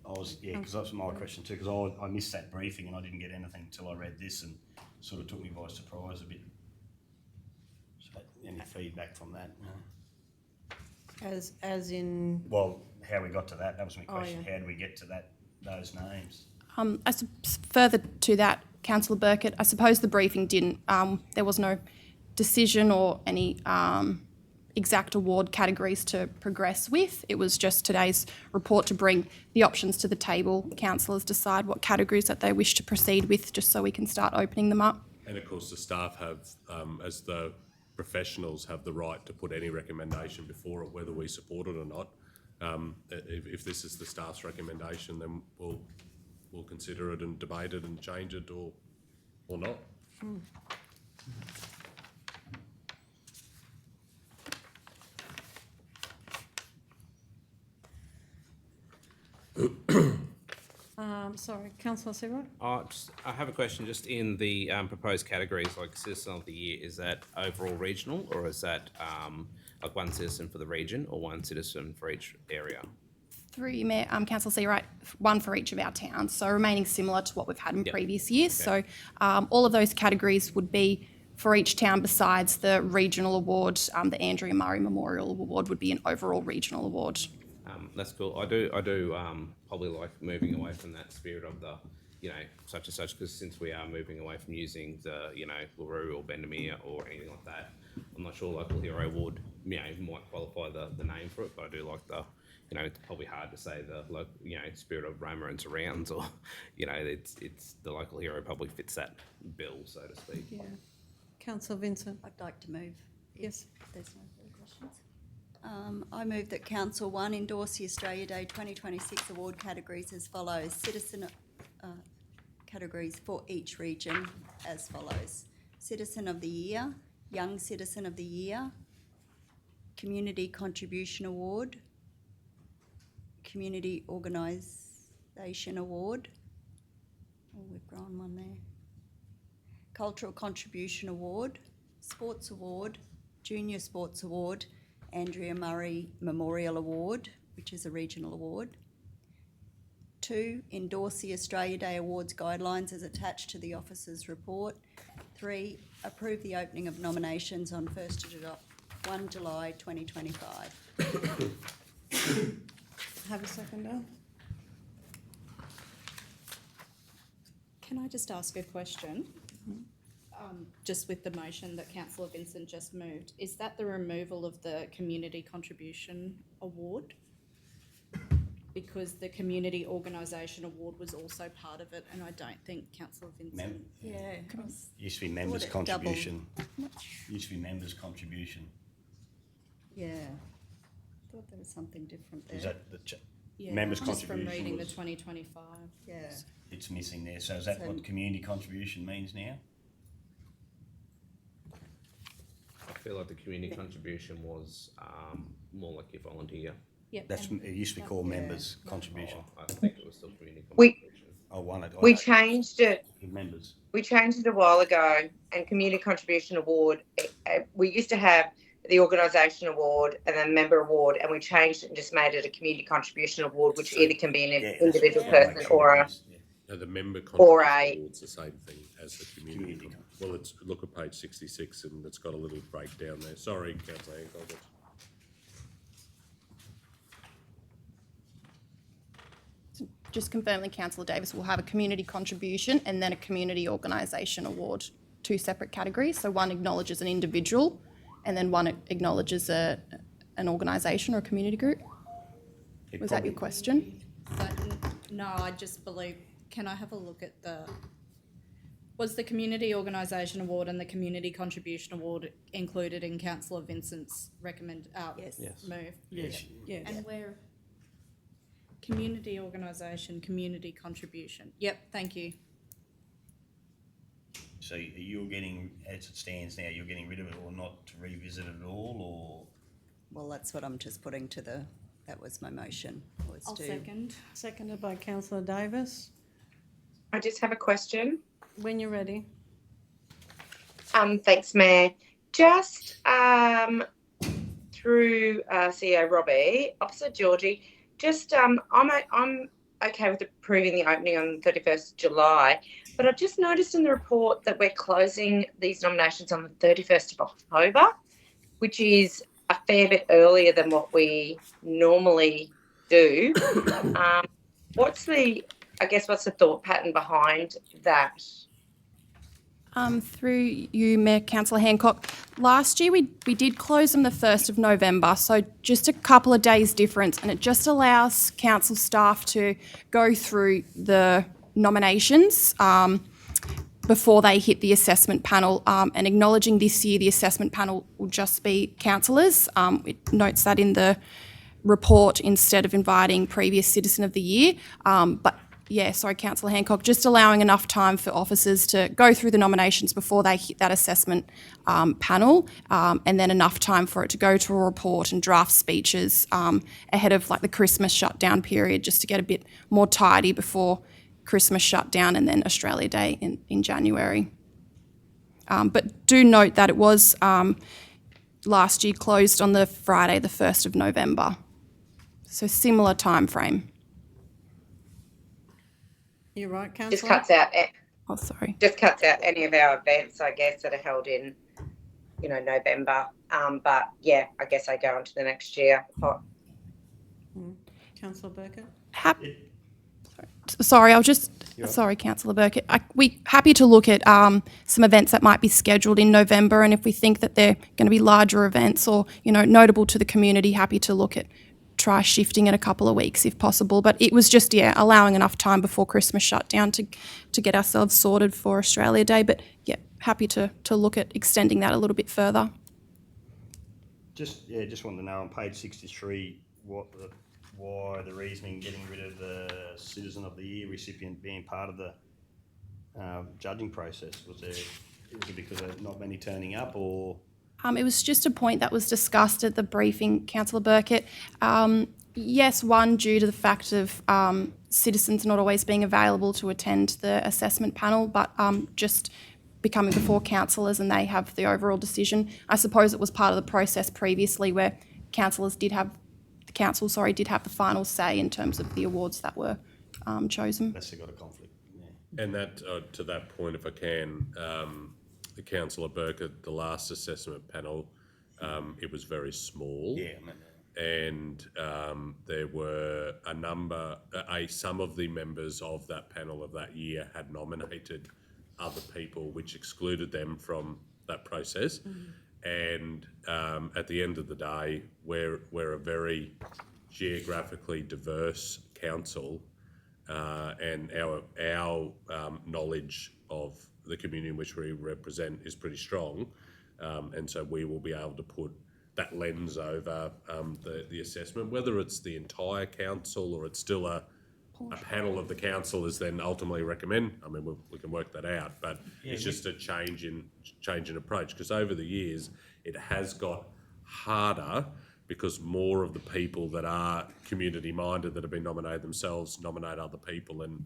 Because that's my question too, because I missed that briefing and I didn't get anything until I read this and sort of took me by surprise a bit. So any feedback from that? As in? Well, how we got to that was my question. Oh, yeah. How did we get to those names? Further to that, Councillor Burkett, I suppose the briefing didn't, there was no decision or any exact award categories to progress with. It was just today's report to bring the options to the table. Councillors decide what categories that they wish to proceed with, just so we can start opening them up. And of course, the staff have, as the professionals, have the right to put any recommendation before it, whether we support it or not. If this is the staff's recommendation, then we'll consider it and debate it and change it or not. Sorry, Councillor Seawright? I have a question just in the proposed categories, like Citizen of the Year. Is that overall regional, or is that like one citizen for the region or one citizen for each area? Through you, Mayor, Councillor Seawright, one for each of our towns, so remaining similar to what we've had in previous years. Okay. So all of those categories would be for each town besides the regional award. The Andrea Murray Memorial Award would be an overall regional award. That's cool. I do probably like moving away from that spirit of the, such and such, because since we are moving away from using the, LaRue or Bendemeer or anything like that, I'm not sure local hero would, might qualify the name for it, but I do like the, it's probably hard to say the local, spirit of Roma and surrounds, or, it's the local hero probably fits that bill, so to speak. Yeah. Councillor Vincent. I'd like to move. Yes. There's no further questions. I move that Council 1 endorse the Australia Day 2026 award categories as follows. Citizen categories for each region as follows. Citizen of the Year, Young Citizen of the Year, Community Contribution Award, Community Organisation Award. Oh, we've grown one there. Cultural Contribution Award, Sports Award, Junior Sports Award, Andrea Murray Memorial Award, which is a regional award. 2, endorse the Australia Day Awards guidelines as attached to the officers' report. 3, approve the opening of nominations on 1 July 2025. Have a seconder. Can I just ask a question? Just with the motion that Councillor Vincent just moved, is that the removal of the Community Contribution Award? Because the Community Organisation Award was also part of it, and I don't think Councillor Vincent... Used to be members' contribution. Used to be members' contribution. Yeah. I thought there was something different there. Is that the Yeah, members' just contribution? from reading the was- 2025. Yeah. It's missing there. So is that what community contribution means now? I feel like the community contribution was more like your volunteer. Yep. That's and- it used to be called members' contribution. I think it was still community We- contribution. I won it. We changed it. Members. We changed it a while ago, and Community Contribution Award, we used to have the Organisation Award and then Member Award, and we changed it and just made it a Community Contribution Award, which either can be an individual person or a... No, the member Or contribution a- award's the same thing as the community. Well, look at page 66 and it's got a little breakdown there. Sorry, Councillor Hancock. Just confirming, Councillor Davis will have a community contribution and then a community organisation award, 2 separate categories. So one acknowledges an individual and then one acknowledges an organisation or a community group. Was that your question? No, I just believe, can I have a look at was the Community Organisation Award and the Community Contribution Award included in Councillor Vincent's Yes. move? Yes. Yeah. And where? Community organisation, community contribution. Yep, thank you. So you're getting, as it stands now, you're getting rid of it or not to revisit it at all, or? Well, that's what I'm just putting to that was my motion. I'll second. Seconded by Councillor Davis. I just have a question. When you're ready. Thanks, Mayor. Just through CEO Robbie, Officer Georgie, just I'm okay with approving the opening on 31st July, but I've just noticed in the report that we're closing these nominations on the 31st of October, which is a fair bit earlier than what we normally do. What's the thought pattern behind that? Through you, Mayor Councillor Hancock. Last year we did close them the 1st of November, so just a couple of days difference, and it just allows council staff to go through the nominations before they hit the assessment panel. And acknowledging this year the assessment panel will just be councillors. It notes that in the report instead of inviting previous Citizen of the Year. But yeah, sorry, Councillor Hancock, just allowing enough time for officers to go through the nominations before they hit that assessment panel, and then enough time for it to go to a report and draft speeches ahead of like the Christmas shutdown period, just to get a bit more tidy before Christmas shutdown and then Australia Day in January. But do note that it was last year closed on the Friday, the 1st of November. So similar time frame. You're right, Councillor. Just cuts out. Oh, sorry. Just cuts out any of our events, I guess, that are held in, November. But yeah, I guess I go on to the next year. Councillor Burkett? Sorry, sorry, Councillor Burkett. We happy to look at some events that might be scheduled in November, and if we think that they're going to be larger events or, you know, notable to the community, happy to look at try shifting it a couple of weeks if possible. But it was just, yeah, allowing enough time before Christmas shutdown to get ourselves sorted for Australia Day. But yeah, happy to look at extending that a little bit further. Just wanted to know on page 63 why the reasoning getting rid of the Citizen of the Year recipient being part of the judging process. Was it because of not many turning up, or? It was just a point that was discussed at the briefing, Councillor Burkett. Yes, one, due to the fact of citizens not always being available to attend the assessment panel, but just becoming before councillors and they have the overall decision. I suppose it was part of the process previously where councillors did have the final say in terms of the awards that were chosen. Unless they got a conflict. Yeah. And that, to that point, if I can, the Councillor Burkett, the last assessment panel, it was very small. Yeah. And there were some of the members of that panel of that year had nominated other people, which excluded them from that process. And at the end of the day, we're a very geographically diverse council, and our knowledge of the community in which we represent is pretty strong, and so we will be able to put that lens over the assessment, whether it's the entire council or it's still a panel of the councillors then ultimately recommend. I mean, we can work that out, but it's just a change in approach, because over the years it has got harder because more of the people that are community minded that have been nominated themselves nominate other people, and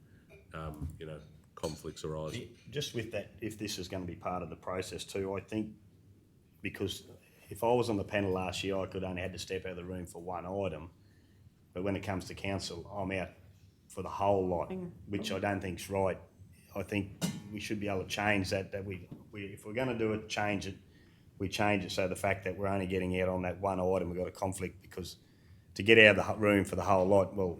conflicts arise. Just with that, if this is going to be part of the process too, I think, because if I was on the panel last year, I could only had to step out of the room for one item, but when it comes to council, I'm out for the whole lot, which I don't think's right. I think we should be able to change that. That we if we're going to do it, change it. We change it so the fact that we're only getting out on that one item, we've got a conflict, because to get out of the room for the whole lot, well.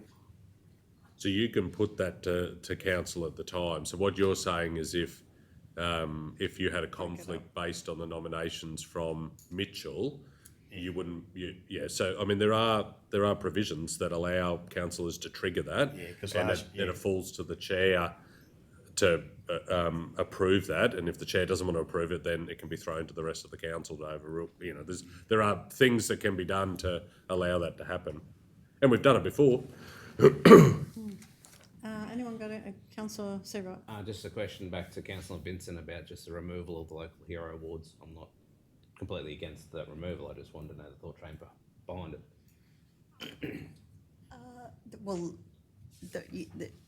So you can put that to council at the time. So what you're saying is if you had a conflict based on the nominations from Mitchell, you wouldn't. So I mean, there are provisions that allow councillors to trigger that, and it falls to the chair to approve that. And if the chair doesn't want to approve it, then it can be thrown to the rest of the council to overrule. There are things that can be done to allow that to happen, and we've done it before. Anyone got a Councillor Seabright? Just a question back to Councillor Vincent about just the removal of the local hero awards. I'm not completely against the removal. I just wanted to know the thought train behind it. Well, the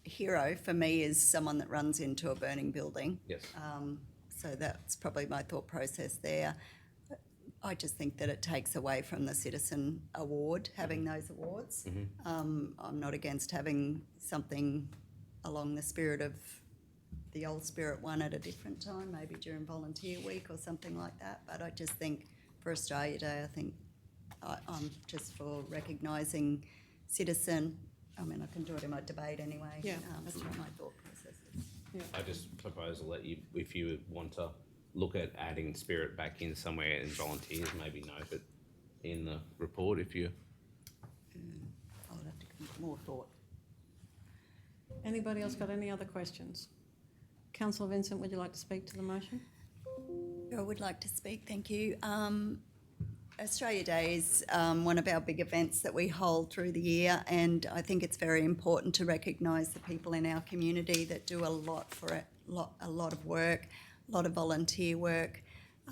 hero for me is someone that runs into a burning building. Yes. So that's probably my thought process there. I just think that it takes away from the Citizen Award, having those awards. I'm not against having something along the spirit of the Old Spirit one at a different time, maybe during Volunteer Week or something like that. But I just think for Australia Day, I think I'm just for recognising Citizen. I mean, I can do it in my debate anyway. Yeah, that's what my thought process is. Yeah. I just propose that if you want to look at adding Spirit back in somewhere and volunteers, maybe note it in the report if you. I'll have to give more thought. Anybody else got any other questions? Councillor Vincent, would you like to speak to the motion? I would like to speak, thank you. Australia Day is one of our big events that we hold through the year, and I think it's very important to recognise the people in our community that do a lot for it, a lot of work, a lot of volunteer work.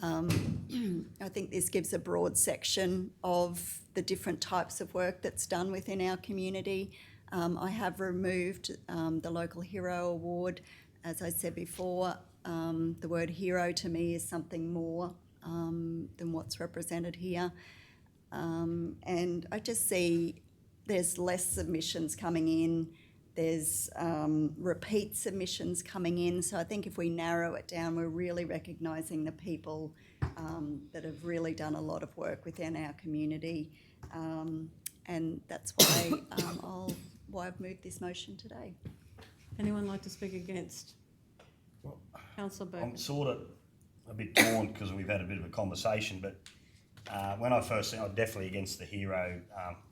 I think this gives a broad section of the different types of work that's done within our community. I have removed the Local Hero Award. As I said before, the word hero to me is something more than what's represented here. And I just see there's less submissions coming in. There's repeat submissions coming in. So I think if we narrow it down, we're really recognising the people that have really done a lot of work within our community. and that's why why I've moved this motion today. Anyone like to speak against? Councillor I'm Burke. sort of a bit torn because we've had a bit of a conversation, but when I first said I'm definitely against the hero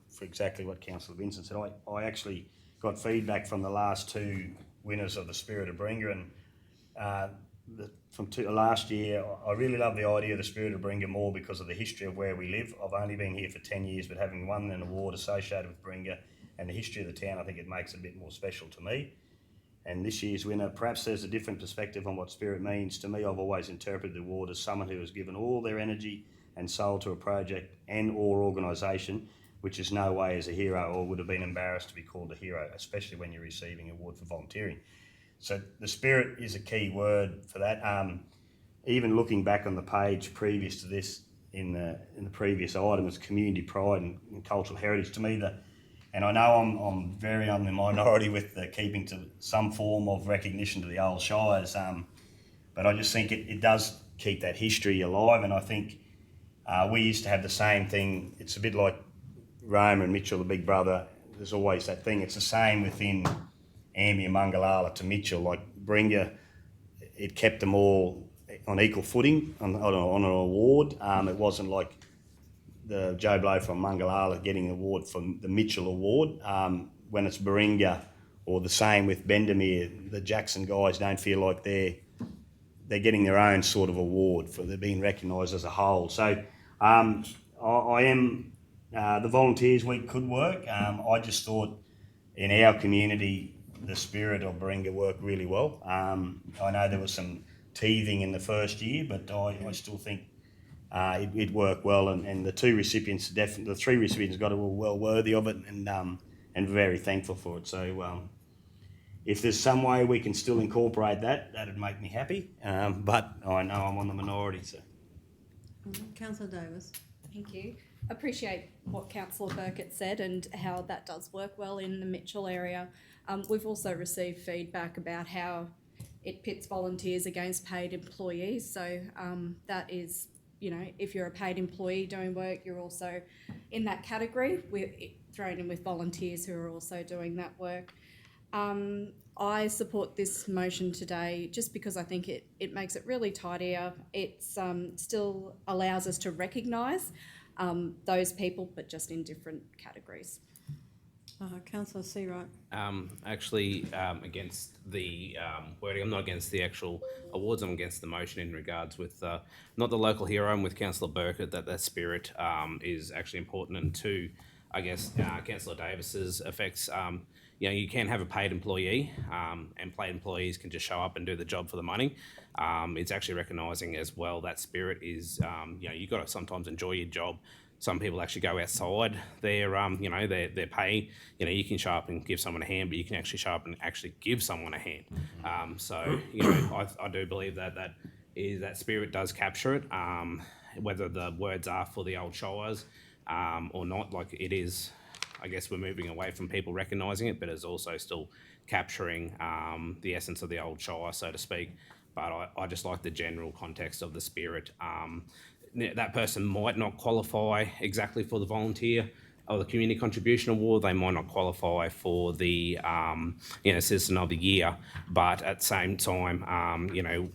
for exactly what Councillor Vincent said. I actually got feedback from the last two winners of the Spirit of Bringa, and last year, I really love the idea of the Spirit of Bringa more because of the history of where we live. I've only been here for 10 years, but having won an award associated with Bringa and the history of the town, I think it makes it a bit more special to me. And this year's winner, perhaps there's a different perspective on what spirit means. To me, I've always interpreted the award as someone who has given all their energy and soul to a project and or organisation, which is no way as a hero or would have been embarrassed to be called a hero, especially when you're receiving an award for volunteering. So the spirit is a key word for that. Even looking back on the page previous to this in the previous item, it's community pride and cultural heritage. To me, and I know I'm very on the minority with the keeping to some form of recognition to the old shires, but I just think it does keep that history alive. And I think we used to have the same thing. It's a bit like Roma and Mitchell, the big brother. There's always that thing. It's the same within Amby and Mungalala to Mitchell. Like Bringa, it kept them all on equal footing on an award. It wasn't like the Joe Blow from Mungalala getting the award from the Mitchell Award. When it's Baringa, or the same with Bendemeer, the Jackson guys don't feel like they're getting their own sort of award for they're being recognised as a whole. So I am, the Volunteers Week could work. I just thought in our community, the spirit of Baringa worked really well. I know there was some teething in the first year, but I still think it worked well, and the three recipients got it well worthy of it, and very thankful for it. So if there's some way we can still incorporate that'd make me happy. But I know I'm on the minority. So, Councillor Davis. Thank you. Appreciate what Councillor Burkett said and how that does work well in the Mitchell area. We've also received feedback about how it pits volunteers against paid employees. So that is, if you're a paid employee doing work, you're also in that category. We're thrown in with volunteers who are also doing that work. I support this motion today just because I think it makes it really tidier. It still allows us to recognise those people, but just in different categories. Councillor Seawright. Actually, against the wording. I'm not against the actual awards. I'm against the motion in regards with not the local hero and with Councillor Burkett that spirit is actually important, and two, I guess Councillor Davis's effects. You can have a paid employee, and paid employees can just show up and do the job for the money. It's actually recognising as well that spirit is, you've got to sometimes enjoy your job. Some people actually go outside their pay. You can show up and give someone a hand, but you can actually show up and actually give someone a hand. I do believe that spirit does capture it, whether the words are for the old shires or not. Like it is, I guess we're moving away from people recognising it, but it's also still capturing the essence of the old shire, so to speak. But I just like the general context of the spirit. That person might not qualify exactly for the volunteer or the community contribution award. They might not qualify for the Citizen of the Year, but at the same time,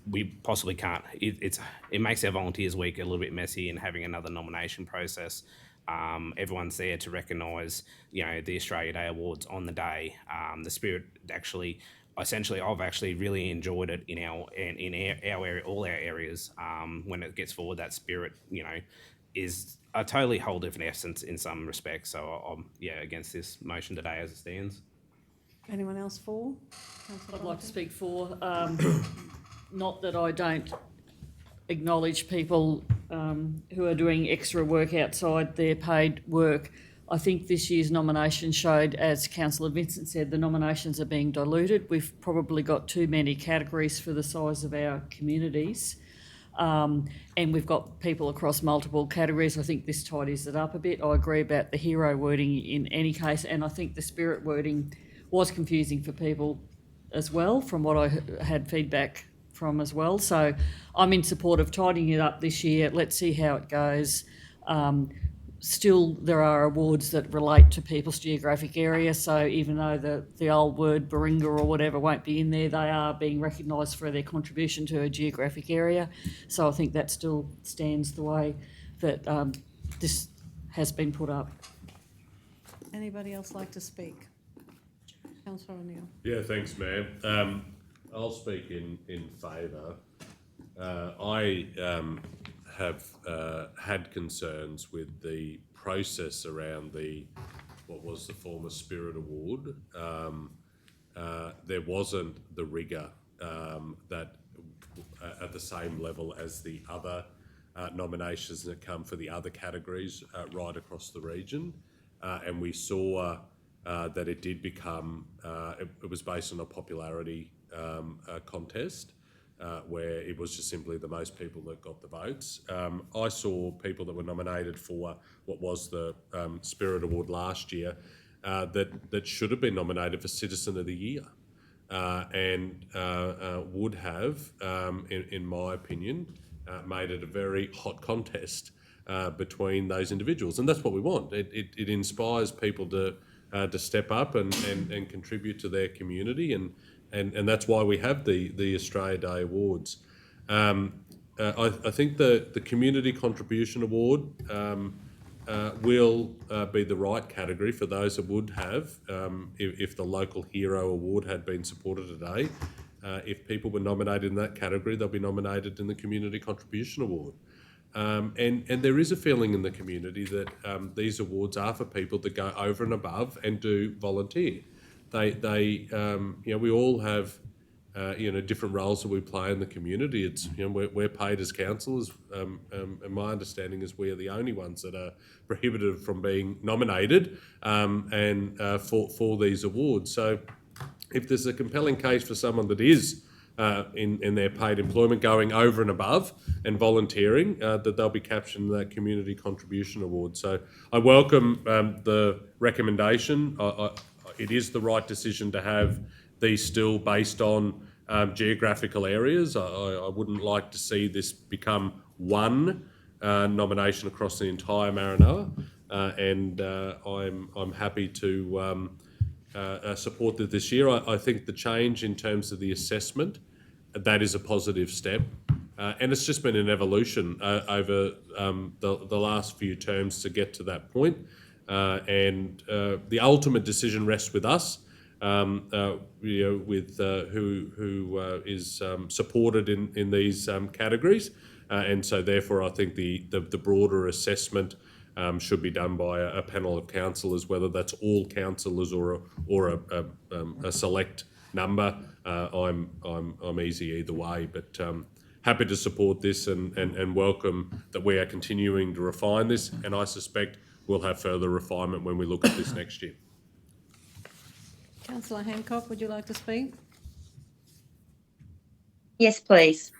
we possibly can't. It makes our Volunteers Week a little bit messy, and having another nomination process. Everyone's there to recognise, the Australia Day Awards on the day. The spirit actually. Essentially, I've actually really enjoyed it in our area, all our areas. When it gets forward, that spirit, is a totally whole different essence in some respects. So I'm against this motion today as it stands. Anyone else for? I'd like to speak for. Not that I don't acknowledge people who are doing extra work outside their paid work. I think this year's nomination showed, as Councillor Vincent said, the nominations are being diluted. We've probably got too many categories for the size of our communities. And we've got people across multiple categories. I think this tidies it up a bit. I agree about the hero wording in any case, and I think the spirit wording was confusing for people as well, from what I had feedback from as well. So I'm in support of tidying it up this year. Let's see how it goes. still there are awards that relate to people's geographic area. So even though the old word Baringa or whatever won't be in there, they are being recognised for their contribution to a geographic area. So I think that still stands the way that this has been put up. Anybody else like to speak? Councillor O'Neill. Yeah, thanks, ma'am. I'll speak in favour. I have had concerns with the process around what was the former Spirit Award. There wasn't the rigour that at the same level as the other nominations that come for the other categories right across the region, and we saw that it did become it was based on a popularity contest. Where it was just simply the most people that got the votes. I saw people that were nominated for what was the Spirit Award last year that should have been nominated for Citizen of the Year and would have, in my opinion, made it a very hot contest between those individuals. And that's what we want. It inspires people to step up and contribute to their community, and that's why we have the Australia Day Awards. I think the Community Contribution Award will be the right category for those that would have, if the Local Hero Award had been supported today. If people were nominated in that category, they'll be nominated in the Community Contribution Award. And there is a feeling in the community that these awards are for people that go over and above and do volunteer. We all have, different roles that we play in the community. It's, we're paid as councillors, and my understanding is we are the only ones that are prohibited from being nominated for these awards. So if there's a compelling case for someone that is in their paid employment going over and above and volunteering, that they'll be captured in that Community Contribution Award. So I welcome the recommendation. It is the right decision to have these still based on geographical areas. I wouldn't like to see this become one nomination across the entire Maranoa, and I'm happy to support this year. I think the change in terms of the assessment, that is a positive step, and it's just been an evolution over the last few terms to get to that point. And the ultimate decision rests with us, with who is supported in these categories, and so therefore I think the broader assessment should be done by a panel of councillors, whether that's all councillors or a select number. I'm easy either way, but happy to support this and welcome that we are continuing to refine this, and I suspect we'll have further refinement when we look at this next year. Councillor Hancock, would you like to speak? Yes, please.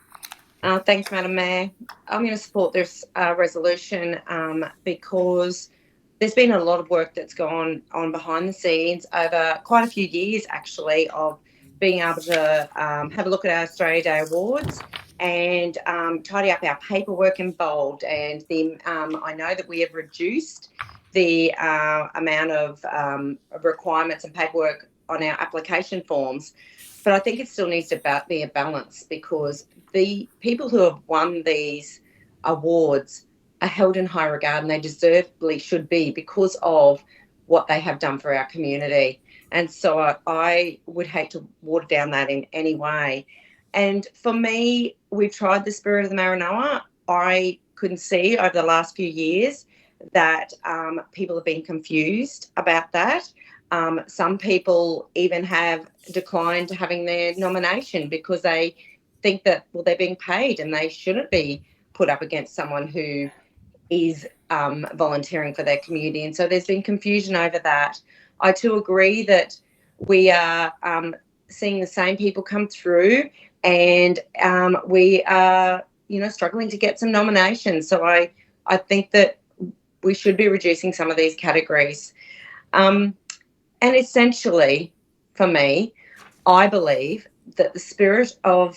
Thanks, Madam Mayor. I'm going to support this resolution because there's been a lot of work that's gone on behind the scenes over quite a few years, actually, of being able to have a look at our Australia Day Awards and tidy up our paperwork involved. And I know that we have reduced the amount of requirements and paperwork on our application forms, but I think it still needs to be a balance, because the people who have won these awards are held in high regard, and they deservedly should be, because of what they have done for our community. And so I would hate to water down that in any way. And for me, we've tried the Spirit of the Maranoa. I couldn't see over the last few years that people have been confused about that. Some people even have declined having their nomination because they think that, well, they're being paid and they shouldn't be put up against someone who is volunteering for their community. And so there's been confusion over that. I too agree that we are seeing the same people come through, and we are, struggling to get some nominations. So I think that we should be reducing some of these categories. And essentially, for me, I believe that the spirit of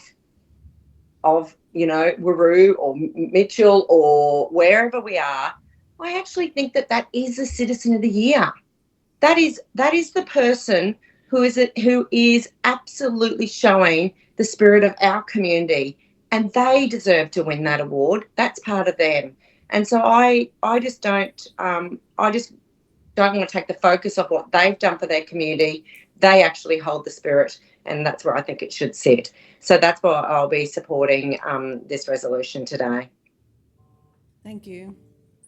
Wuru or Mitchell or wherever we are I actually think that that is a Citizen of the Year. That is the person who is absolutely showing the spirit of our community, and they deserve to win that award. That's part of them. And so I just don't want to take the focus off what they've done for their community. They actually hold the spirit, and that's where I think it should sit. So that's why I'll be supporting this resolution today. Thank you.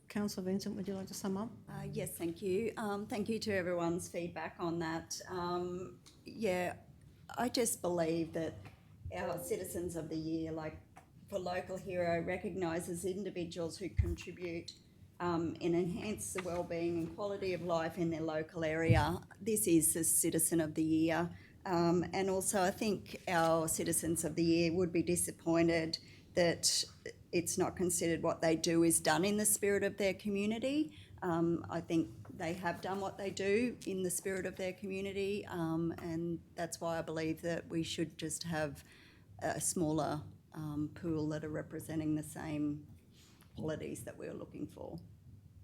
Councillor Vincent, would you like to sum up? Yes, thank you. Thank you to everyone's feedback on that. Yeah, I just believe that our Citizens of the Year, like for Local Hero, recognises individuals who contribute and enhance the wellbeing and quality of life in their local area. This is the Citizen of the Year. And also I think our Citizens of the Year would be disappointed that it's not considered what they do is done in the spirit of their community. I think they have done what they do in the spirit of their community, and that's why I believe that we should just have a smaller pool that are representing the same qualities that we're looking for.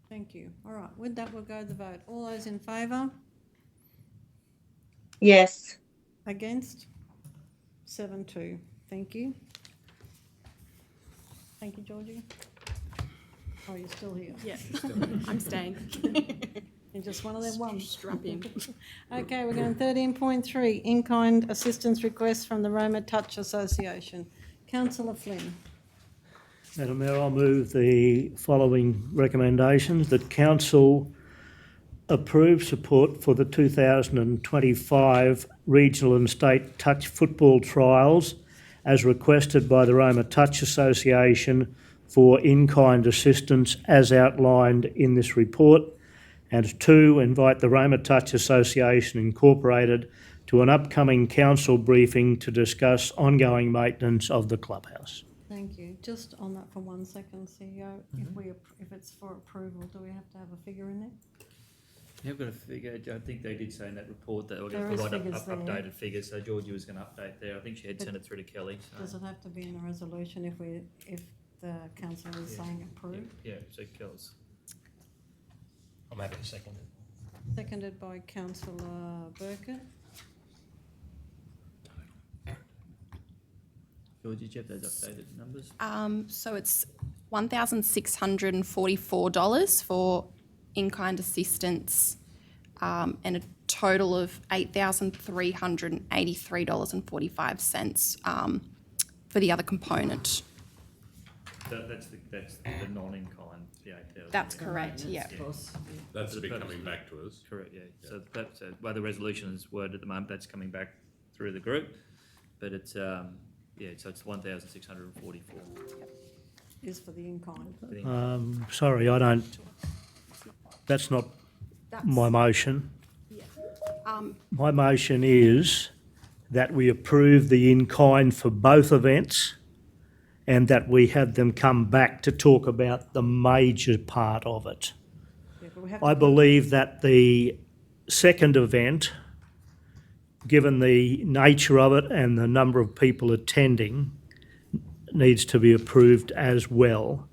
Thank you. All right, with that, we'll go to the vote. All those in favour? Yes. Against? 7-2. Thank you. Thank you, Georgie. Oh, you're still here. Yeah, I'm staying. You're just one of them ones. Strap in. Okay, we're going 13.3, in-kind assistance request from the Roma Touch Association. Councillor Flynn. Madam Mayor, I'll move the following recommendations: that Council approve support for the 2025 Regional and State Touch Football Trials as requested by the Roma Touch Association for in-kind assistance as outlined in this report. And 2, invite the Roma Touch Association Incorporated to an upcoming council briefing to discuss ongoing maintenance of the clubhouse. Thank you. Just on that for 1 second, CEO, if it's for approval, do we have to have a figure in there? You've got a figure, I think they did say in that report that we're There going to is provide figures there. updated figures, so Georgie was going to update there. I think she had sent it through to Kelly. So. Does it have to be in a resolution if the councillor is saying approve? Yeah, so Kelly's. I'm happy to second it. Seconded by councillor Burkett. Georgie, do you have those updated numbers? So it's $1,644 for in-kind assistance, and a total of $8,383.45 for the other component. That's the non-in-kind, the 8,000. That's correct, yeah. That's For the a bit purpose coming of- back to us. Correct, yeah. So that's why the resolution is worded at the moment, that's coming back through the group. But it's, so it's 1,644. Is for the in-kind. Sorry, that's not my motion. My motion is that we approve the in-kind for both events and that we have them come back to talk about the major part of it. Yeah, but we have I to- believe that the second event, given the nature of it and the number of people attending, needs to be approved as well,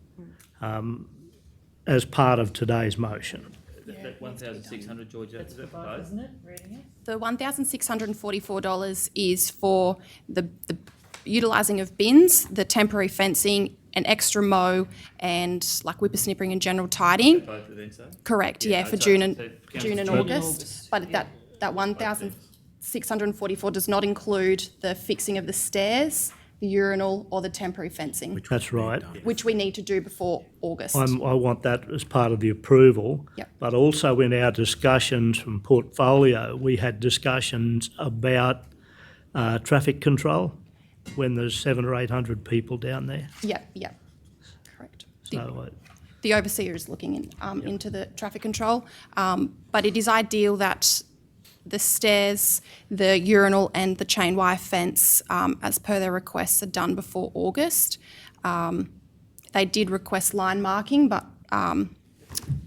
as part of today's motion. That 1,600, George, is that for both? Isn't it, reading it? The $1,644 is for the utilising of bins, the temporary fencing, an extra mow, and like whippersnippering and general tidying. Both events, though? Correct, yeah, for so- June and so June and Council- August. But that 1,644 does not include the fixing of the stairs, the urinal, or the temporary fencing, That's right. which we need to do before August. I want that as part of the approval. Yep. But also in our discussions from portfolio, we had discussions about traffic control when there's 700 or 800 people down there. Yep, correct. So The overseer is looking into the traffic control, but it is ideal that the stairs, the urinal and the chain wire fence, as per their requests, are done before August. They did request line marking, but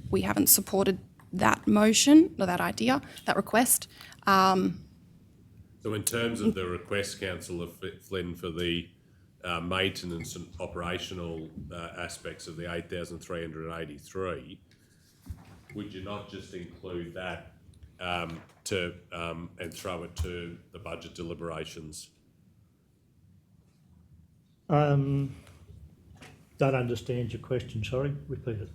we haven't supported that motion, or that idea, that request. So in terms of the request, Councillor Flynn, for the maintenance and operational aspects of the 8,383, would you not just include that and throw it to the budget deliberations? Don't understand your question, sorry, repeat it.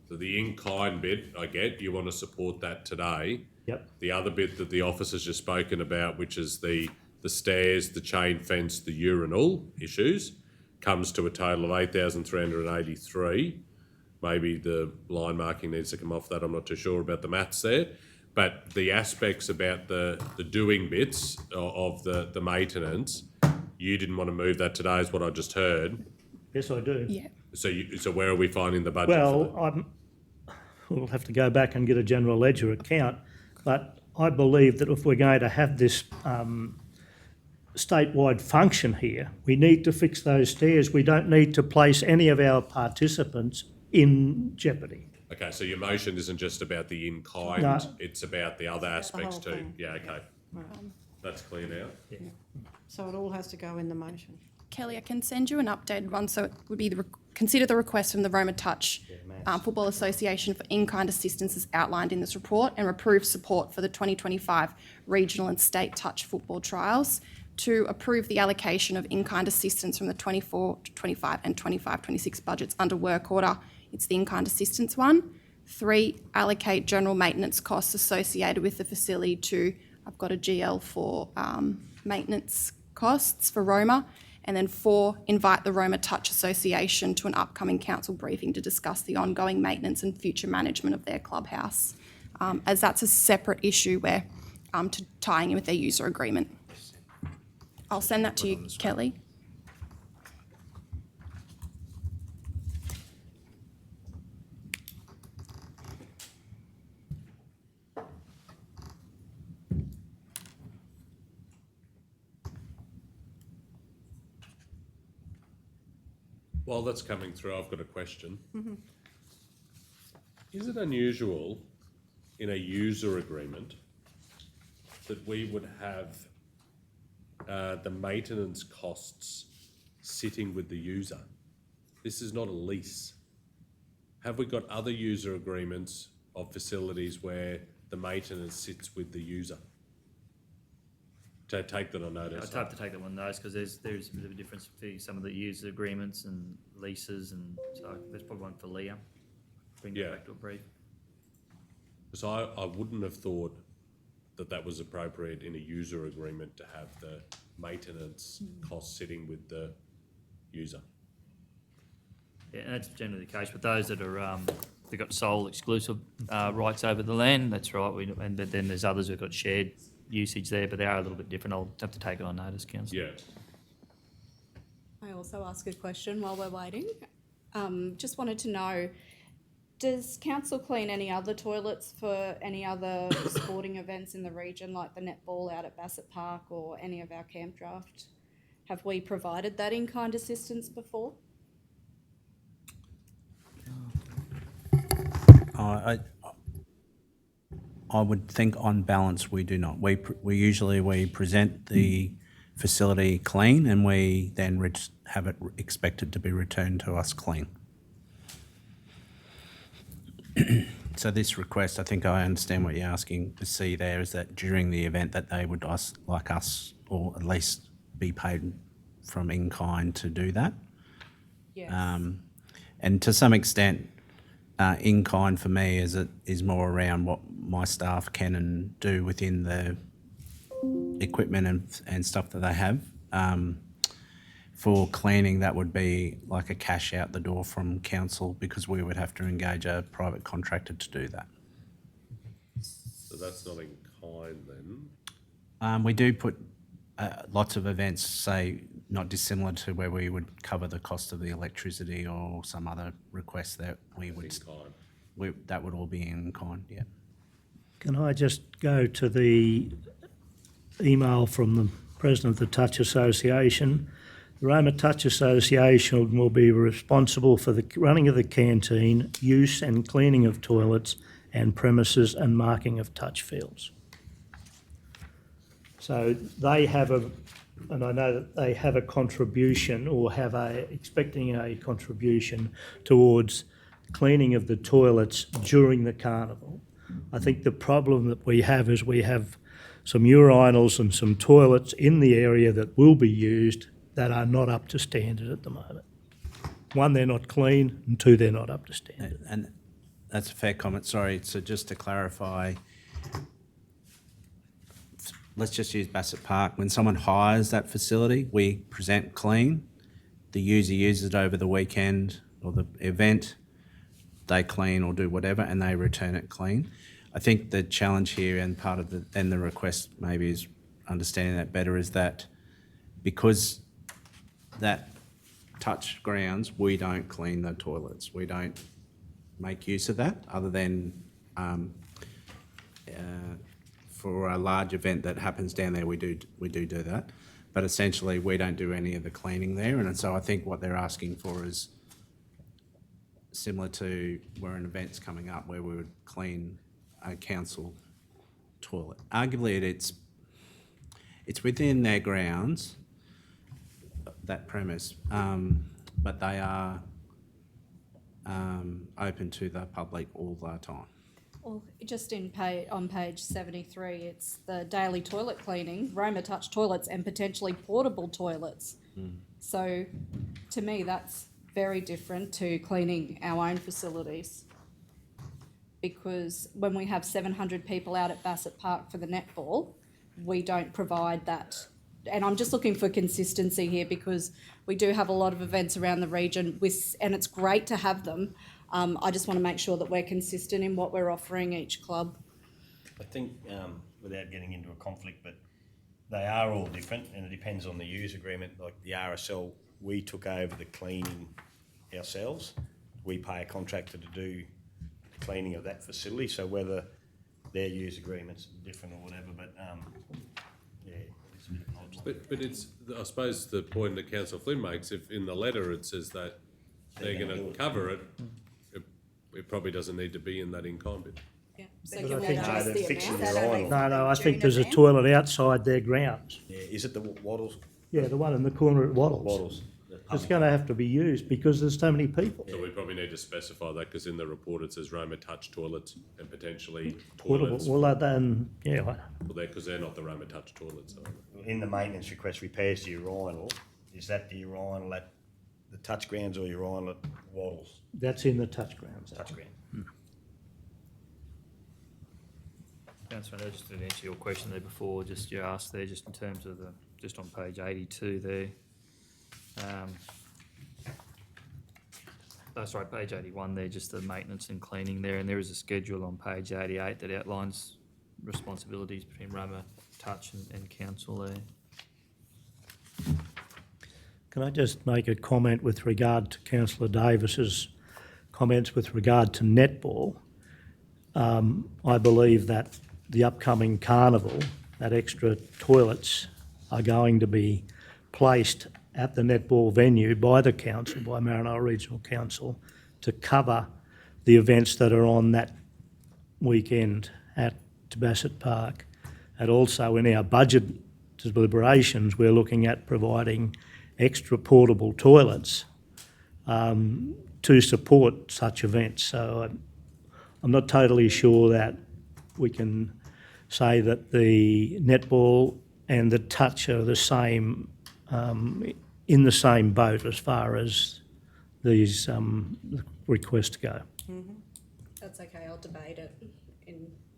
So the in-kind bit, I get, you want to support that today. Yep. The other bit that the office has just spoken about, which is the stairs, the chain fence, the urinal issues, comes to a total of 8,383. Maybe the line marking needs to come off that. I'm not too sure about the maths there. But the aspects about the doing bits of the maintenance, you didn't want to move that today, is what I just heard. Yes, I do. Yeah. So where are we finding the budget for that? Well, we'll have to go back and get a general ledger account, but I believe that if we're going to have this statewide function here, we need to fix those stairs. We don't need to place any of our participants in jeopardy. Okay, so your motion isn't just about the in-kind, No. it's about the other aspects whole too. thing. Yeah, okay. That's clear now. So it all has to go in the motion. Kelly, I can send you an updated one. So it would be consider the request from the Roma Touch Football Association for in-kind assistance as outlined in this report and approve support for the 2025 regional and state touch football trials. To approve the allocation of in-kind assistance from the 24-25 and 25-26 budgets under work order. It's the in-kind assistance one. 3, allocate general maintenance costs associated with the facility to, I've got a GL for maintenance costs for Roma. And then 4, invite the Roma Touch Association to an upcoming council briefing to discuss the ongoing maintenance and future management of their clubhouse, as that's a separate issue where tying in with their user agreement. I'll send that to you, Kelly. While that's coming through, I've got a question. Is it unusual in a user agreement that we would have the maintenance costs sitting with the user? This is not a lease. Have we got other user agreements of facilities where the maintenance sits with the user? To take that on notice. I'd have to take that on notice because there's a bit of a difference between some of the user agreements and leases, and so there's probably one for Leah. Bring that back to a brief. Because I wouldn't have thought that was appropriate in a user agreement to have the maintenance costs sitting with the user. Yeah, and that's generally the case. But those that are they've got sole exclusive rights over the land, that's right. But then there's others who've got shared usage there, but they are a little bit different. I'll have to take it on notice, Councillor. Yeah. I also ask a question while we're waiting. Just wanted to know, does council clean any other toilets for any other sporting events in the region, like the netball out at Bassett Park or any of our camp draft? Have we provided that in-kind assistance before? I would think on balance we do not. We usually present the facility clean and we then have it expected to be returned to us clean. So this request, I think I understand what you're asking to see there, is that during the event that they would like us, or at least be paid from in-kind to do that. Yes. And to some extent, in-kind for me is more around what my staff can and do within the equipment and stuff that they have. For cleaning, that would be like a cash out the door from council because we would have to engage a private contractor to do that. So that's not in kind then? We do put lots of events, say, not dissimilar to where we would cover the cost of the electricity or some other requests that we would... In kind. That would all be in kind, yeah. Can I just go to the email from the President of the Touch Association? The Roma Touch Association will be responsible for the running of the canteen, use and cleaning of toilets and premises and marking of touch fields. So they have and I know that they have a contribution or expecting a contribution towards cleaning of the toilets during the carnival. I think the problem that we have is we have some urinals and some toilets in the area that will be used that are not up to standard at the moment. One, they're not clean, and two, they're not up to standard. And that's a fair comment, sorry. So just to clarify, let's just use Bassett Park. When someone hires that facility, we present clean. The user uses it over the weekend or the event, they clean or do whatever, and they return it clean. I think the challenge here and part of the request maybe is understanding that better is that because that touch grounds, we don't clean the toilets. We don't make use of that other than for a large event that happens down there, we do that. But essentially, we don't do any of the cleaning there. And so I think what they're asking for is similar to where an event's coming up where we would clean a council toilet. Arguably, it's within their grounds, that premise, but they are open to the public all the time. Well, just on page 73, it's the daily toilet cleaning, Roma touch toilets and potentially portable toilets. So to me, that's very different to cleaning our own facilities. Because when we have 700 people out at Bassett Park for the netball, we don't provide that. And I'm just looking for consistency here because we do have a lot of events around the region and it's great to have them. I just want to make sure that we're consistent in what we're offering each club. I think, without getting into a conflict, but they are all different and it depends on the use agreement. Like the RSL, we took over the cleaning ourselves. We pay a contractor to do the cleaning of that facility. So whether their use agreement's different or whatever, but yeah, it's a bit of an odd one. But it's, I suppose the point that Councillor Flynn makes, if in the letter it says that they're going to cover it, it probably doesn't need to be in that in-kind bit. Yeah. So But can I we think adjust the fixing amount? the urinal. No, I think there's a During toilet outside their grounds. Yeah, is it the Waddles? Yeah, the one in the corner at Waddles. Waddles. It's going to have to be used because there's so many people. So we probably need to specify that because in the report it says Roma touch toilets and potentially Portable. toilets. Well, then, yeah, Well, because they're not the Roma touch toilets. So. In the maintenance request, repairs to urinal, is that the urinal at the touch grounds or urinal at Waddles? that's in the touch grounds. Touch ground. Councillor, just to answer your question there before, just you asked there, just in terms of just on page 82 there. Sorry, page 81 there, just the maintenance and cleaning there, and there is a schedule on page 88 that outlines responsibilities between Roma Touch and council there. Can I just make a comment with regard to Councillor Davis's comments with regard to netball? I believe that the upcoming carnival, that extra toilets are going to be placed at the netball venue by the council, by Maranoa Regional Council, to cover the events that are on that weekend at Bassett Park. And also in our budget deliberations, we're looking at providing extra portable toilets to support such events. So I'm not totally sure that we can say that the netball and the touch are the same, in the same boat as far as these requests go. That's okay, I'll debate it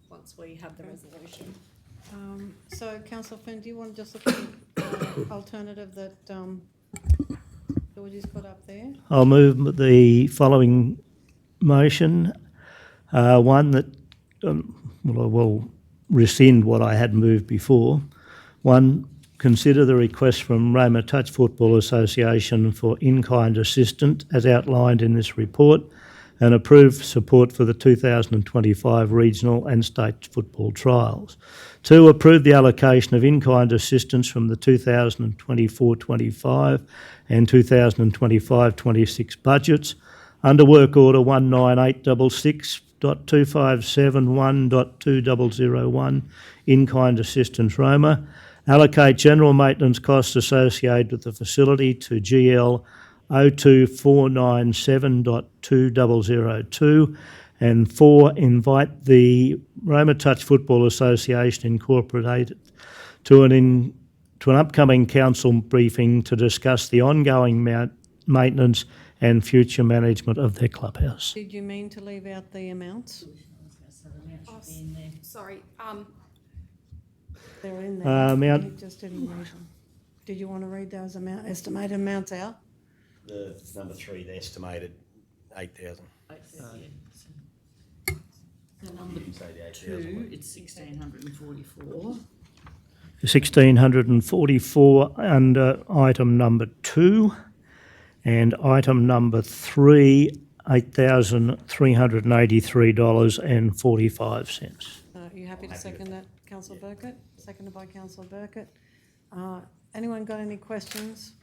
once we have the resolution. So Councillor Flynn, do you want to just look at the alternative that Georgie's got up there? I'll move the following motion. One that, I will rescind what I had moved before. One, consider the request from Roma Touch Football Association for in-kind assistance as outlined in this report and approve support for the 2025 regional and state football trials. 2, approve the allocation of in-kind assistance from the 2024-25 and 2025-26 budgets under Work Order 19866.2571.2001 in-kind assistance Roma. Allocate general maintenance costs associated with the facility to GL 02497.2002, and 4, invite the Roma Touch Football Association Incorporated to an upcoming council briefing to discuss the ongoing maintenance and future management of their clubhouse. Did you mean to leave out the amounts? Sorry, They're in there. Amount- You just didn't read them. Did you want to read those estimated amounts out? The number 3, the estimated 8,000. So number 2, it's 1,644. 1,644 under item number 2, and item number 3, $8,383.45. Are you happy to second that, Councillor Burkett? Seconded by Councillor Burkett. Anyone got any questions?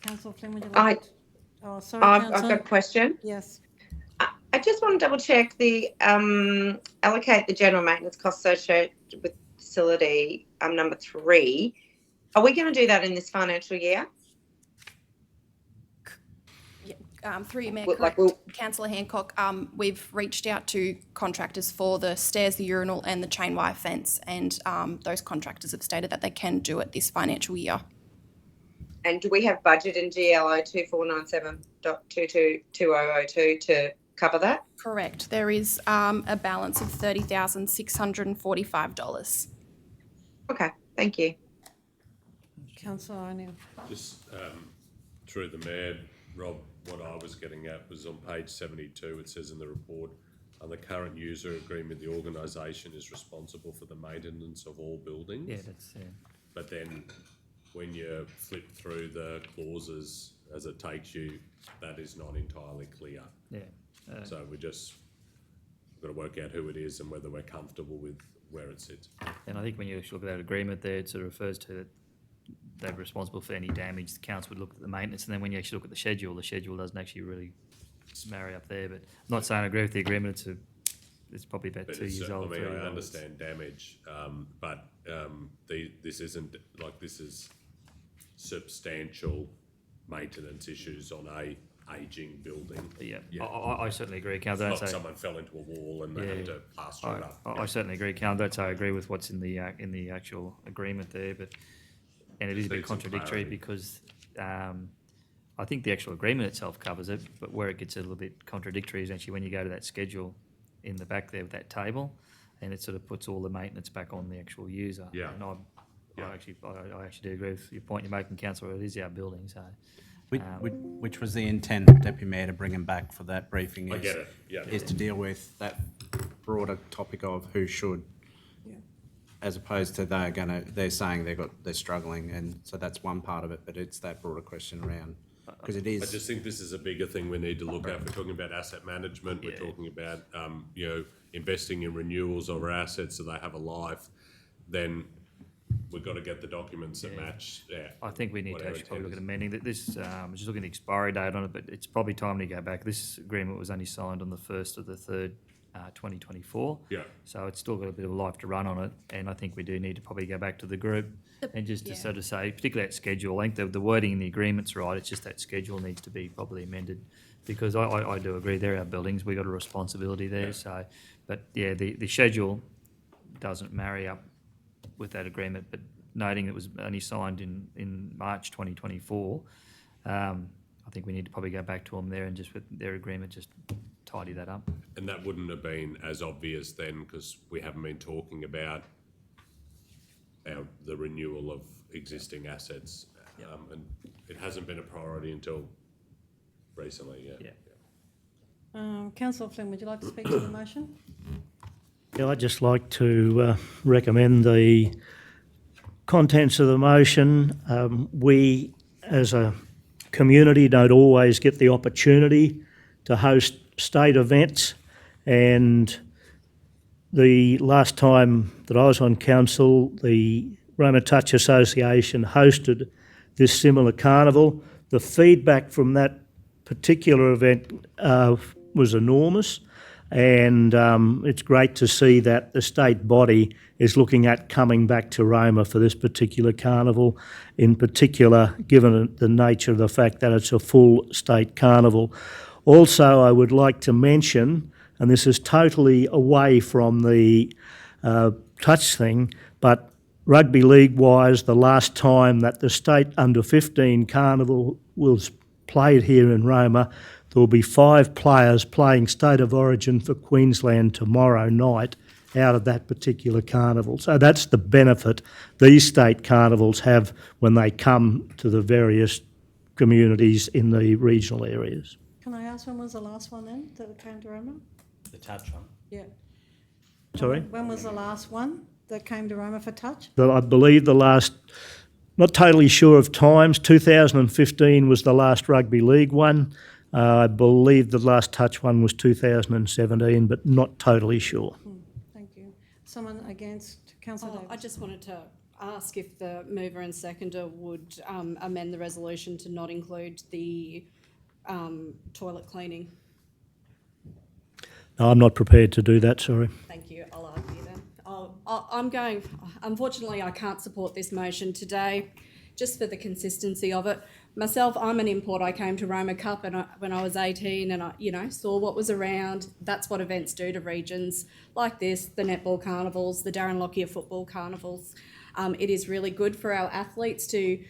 Councillor Flynn, would you like to? Oh, sorry, I've got Councillor. a question. Yes. I just want to double check the allocate the general maintenance costs associated with facility number 3. Are we going to do that in this financial year? Through you, Mayor, Well, like, correct. Councillor Hancock, we've reached out to contractors for the stairs, the urinal and the chain wire fence, and those contractors have stated that they can do it this financial year. And do we have budget in GLO 2497.222002 to cover that? Correct. There is a balance of $30,645. Okay, thank you. Councillor O'Neill. Just through the mayor, Rob, what I was getting at was on page 72, it says in the report, the current user agreement, the organisation is responsible for the maintenance of all buildings. Yeah, that's, But then when you flip through the clauses as it takes you, that is not entirely clear. yeah. So we've got to work out who it is and whether we're comfortable with where it sits. And I think when you actually look at that agreement there, it sort of refers to that they're responsible for any damage. The council would look at the maintenance, and then when you actually look at the schedule doesn't actually really marry up there. But I'm not saying I agree with the agreement. It's probably about But 2 years old. I mean, 3 I years old. understand damage, but this isn't, like, this is substantial maintenance issues on a ageing building. Yeah, I certainly agree, Councillor. It's not someone fell into a wall and they had to plaster it up. I certainly agree, Councillor. That's how I agree with what's in the actual agreement there. And it is a bit Needs some contradictory clarity. because I think the actual agreement itself covers it, but where it gets a little bit contradictory is actually when you go to that schedule in the back there with that table, and it sort of puts all the maintenance back on the actual user. Yeah. And I actually do agree with your point you're making, Councillor. It is our building, so. Which was the intent, Deputy Mayor, to bring him back for that briefing. I get it, yeah. Is to deal with that broader topic of who should, as opposed to they're saying they're struggling, and so that's one part of it, but it's that broader question around, because it I is. just think this is a bigger thing we need to look at. We're talking about asset management, we're talking about, investing in renewals of our assets so they have a life, then we've got to get the documents that match. Yeah, I think we need what to our actually probably look at intent amending that. This, just looking at the expiry date on it, but it's probably time to go back. This agreement was only signed on the 1st of the 3rd, 2024. Yeah. So it's still got a bit of a life to run on it, and I think we do need to probably go back to the group and just to sort of say, particularly that schedule, I think the wording in the agreement's right, it's just that schedule needs to be probably amended, because I do agree, they're our buildings, we've got a responsibility there, so, but yeah, the schedule doesn't marry up with that agreement, but noting it was only signed in March 2024, I think we need to probably go back to them there and just with their agreement, just tidy that up. And that wouldn't have been as obvious then, because we haven't been talking about the renewal of existing assets, and it hasn't been a priority until recently. Councillor Flynn, would you like to speak to the motion? Yeah, I'd just like to recommend the contents of the motion. We, as a community, don't always get the opportunity to host state events, and the last time that I was on council, the Roma Touch Association hosted this similar carnival. The feedback from that particular event was enormous, And it's great to see that the state body is looking at coming back to Roma for this particular carnival, in particular, given the nature of the fact that it's a full state carnival. Also, I would like to mention, and this is totally away from the touch thing, but rugby league-wise, the last time that the state under-15 carnival was played here in Roma, there will be 5 players playing State of Origin for Queensland tomorrow night out of that particular carnival. So that's the benefit these state carnivals have when they come to the various communities in the regional areas. Can I ask when was the last one then that came to Roma? The touch one. Yeah. Sorry? When was the last one that came to Roma for touch? I believe the last, not totally sure of times, 2015 was the last rugby league one. I believe the last touch one was 2017, but not totally sure. Thank you. Someone against? Councillor Davis? I just wanted to ask if the mover and seconder would amend the resolution to not include the toilet cleaning. No, I'm not prepared to do that, sorry. Thank you. I'll argue then. Unfortunately, I can't support this motion today, just for the consistency of it. Myself, I'm an import. I came to Roma Cup when I was 18 and I saw what was around. That's what events do to regions like this, the netball carnivals, the Darren Lockyer football carnivals. It is really good for our athletes to,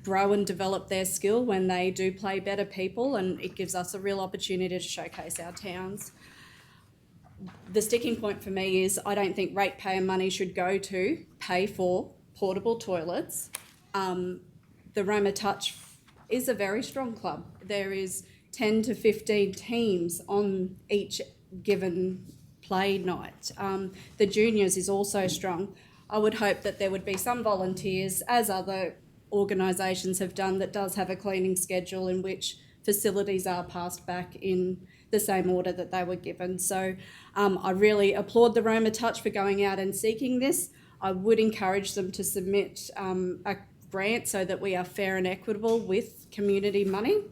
grow and develop their skill when they do play better people, and it gives us a real opportunity to showcase our towns. The sticking point for me is I don't think ratepayer money should go to pay for portable toilets. The Roma Touch is a very strong club. There is 10 to 15 teams on each given play night. The juniors is also strong. I would hope that there would be some volunteers, as other organisations have done, that does have a cleaning schedule in which facilities are passed back in the same order that they were given. So I really applaud the Roma Touch for going out and seeking this. I would encourage them to submit a grant so that we are fair and equitable with community money,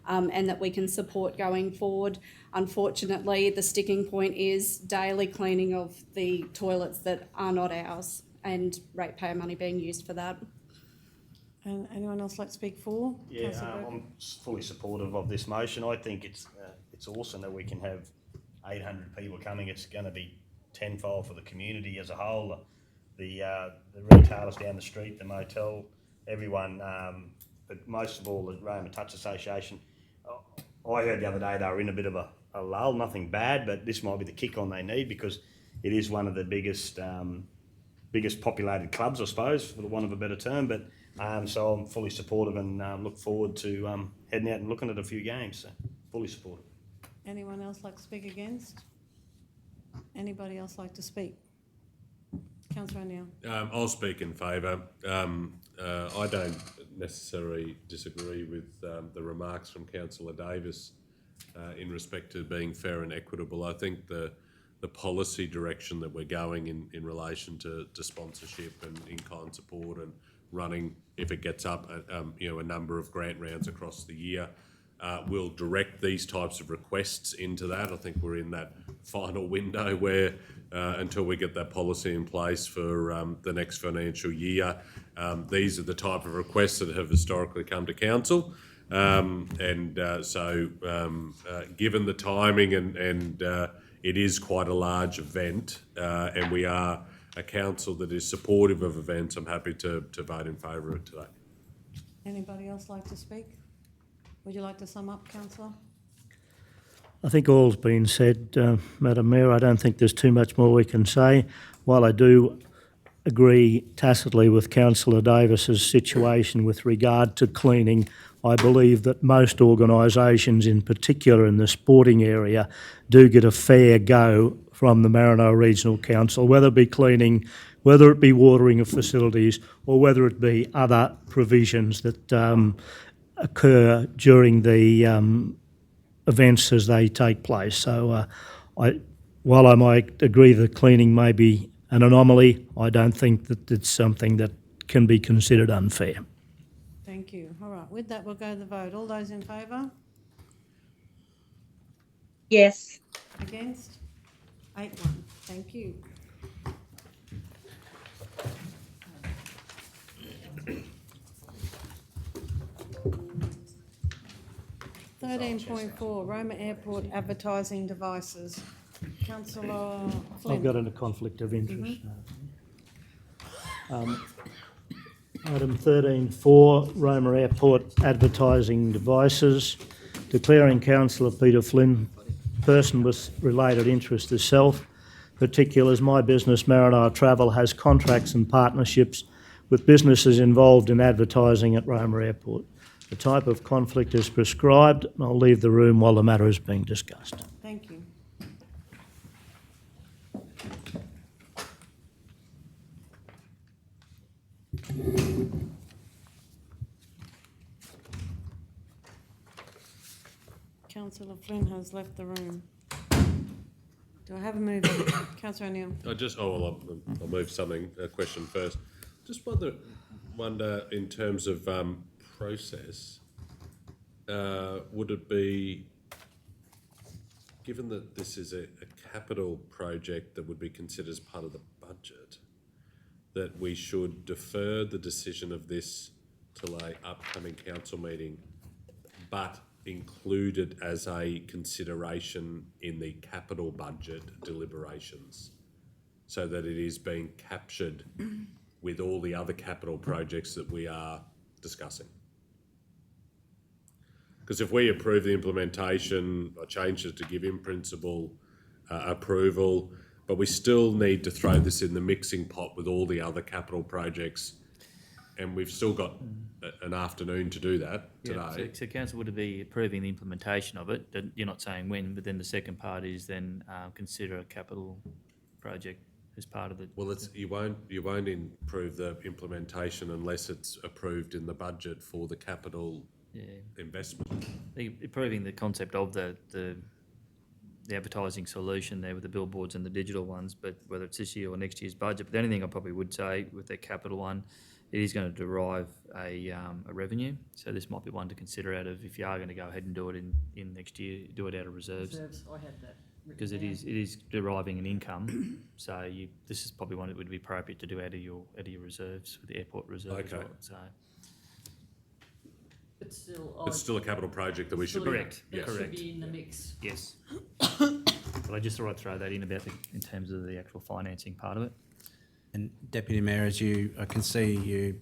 and that we can support going forward. Unfortunately, the sticking point is daily cleaning of the toilets that are not ours, and ratepayer money being used for that. And anyone else like to speak for? Yeah, Councillor Burke? I'm fully supportive of this motion. I think it's awesome that we can have 800 people coming. It's going to be tenfold for the community as a whole. The retailers down the street, the motel, everyone, but most of all the Roma Touch Association. I heard the other day they were in a bit of a lull, nothing bad, but this might be the kick on they need, because it is one of the biggest populated clubs, I suppose, for the want of a better term. But so I'm fully supportive and look forward to heading out and looking at a few games. So fully supportive. Anyone else like to speak against? Anybody else like to speak? Councillor O'Neill. I'll speak in favour. I don't necessarily disagree with the remarks from Councillor Davis in respect to being fair and equitable. I think the policy direction that we're going in relation to sponsorship and in-kind support and running, if it gets up, a number of grant rounds across the year, will direct these types of requests into that. I think we're in that final window where until we get that policy in place for the next financial year, these are the type of requests that have historically come to council. Given the timing and it is quite a large event, and we are a council that is supportive of events, I'm happy to vote in favour of it today. Anybody else like to speak? Would you like to sum up, Councillor? I think all's been said, Madam Mayor. I don't think there's too much more we can say. While I do agree tacitly with Councillor Davis's situation with regard to cleaning, I believe that most organisations, in particular in the sporting area, do get a fair go from the Maranoa Regional Council, whether it be cleaning, whether it be watering of facilities, or whether it be other provisions that occur during the events as they take place. So while I might agree that cleaning may be an anomaly, I don't think that it's something that can be considered unfair. Thank you. All right, with that, we'll go to the vote. All those in favour? Yes. Against? 8-1. Thank you. 13.4, Roma Airport advertising devices. Councillor Flynn. I've got a conflict of interest. Item 13.4, Roma Airport advertising devices. Declaring Councillor Peter Flynn, person with related interest to self. Particulars, my business, Maranoa Travel, has contracts and partnerships with businesses involved in advertising at Roma Airport. The type of conflict is prescribed, and I'll leave the room while the matter is being discussed. Thank you. Councillor Flynn has left the room. Do I have a mover? Councillor O'Neill. I'll move something, a question first. Just wonder in terms of process, would it be, given that this is a capital project that would be considered as part of the budget, that we should defer the decision of this till a upcoming council meeting, but include it as a consideration in the capital budget deliberations, so that it is being captured with all the other capital projects that we are discussing? Because if we approve the implementation, I change it to give in principle approval, but we still need to throw this in the mixing pot with all the other capital projects, and we've still got an afternoon to do that today. So council would be approving the implementation of it. You're not saying when, but then the second part is then consider a capital project as part of it. Well, you won't improve the implementation unless it's approved in the budget for the capital investment. Approving the concept of the advertising solution there with the billboards and the digital ones, but whether it's this year or next year's budget. But the only thing I probably would say with the capital one, it is going to derive a revenue. So this might be one to consider out of, if you are going to go ahead and do it in next year, do it out of reserves. I had that. Because it is deriving an income, so this is probably one that would be appropriate to do out of your reserves, with the airport reserve as well. So It's still a capital project that we should correct. Yes. Correct. Should be in the mix. Yes. But I just thought I'd throw that in in terms of the actual financing part of it. And Deputy Mayor, as I can see you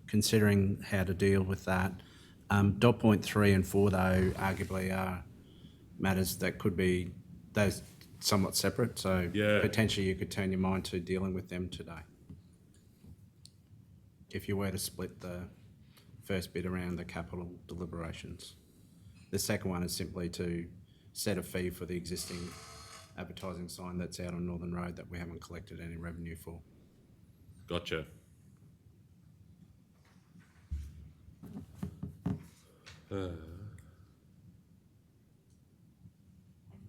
considering how to deal with that. Dot point 3 and 4 though arguably are matters that could be those somewhat separate. So potentially you could turn your mind to dealing with them today, if you were to split the first bit around the capital deliberations. The second one is simply to set a fee for the existing advertising sign that's out on Northern Road that we haven't collected any revenue for. Gotcha.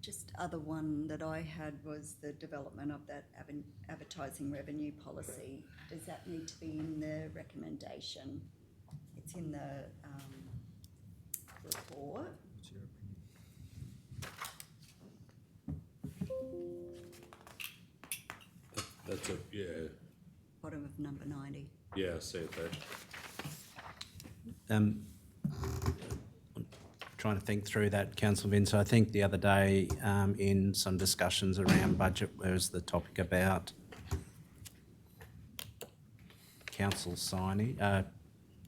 Just other one that I had was the development of that advertising revenue policy. Does that need to be in the recommendation? It's in the report. That's Bottom of number 90. Yeah, I see it there. I'm trying to think through that, Councillor Vince. I think the other day in some discussions around budget, there was the topic about council signage,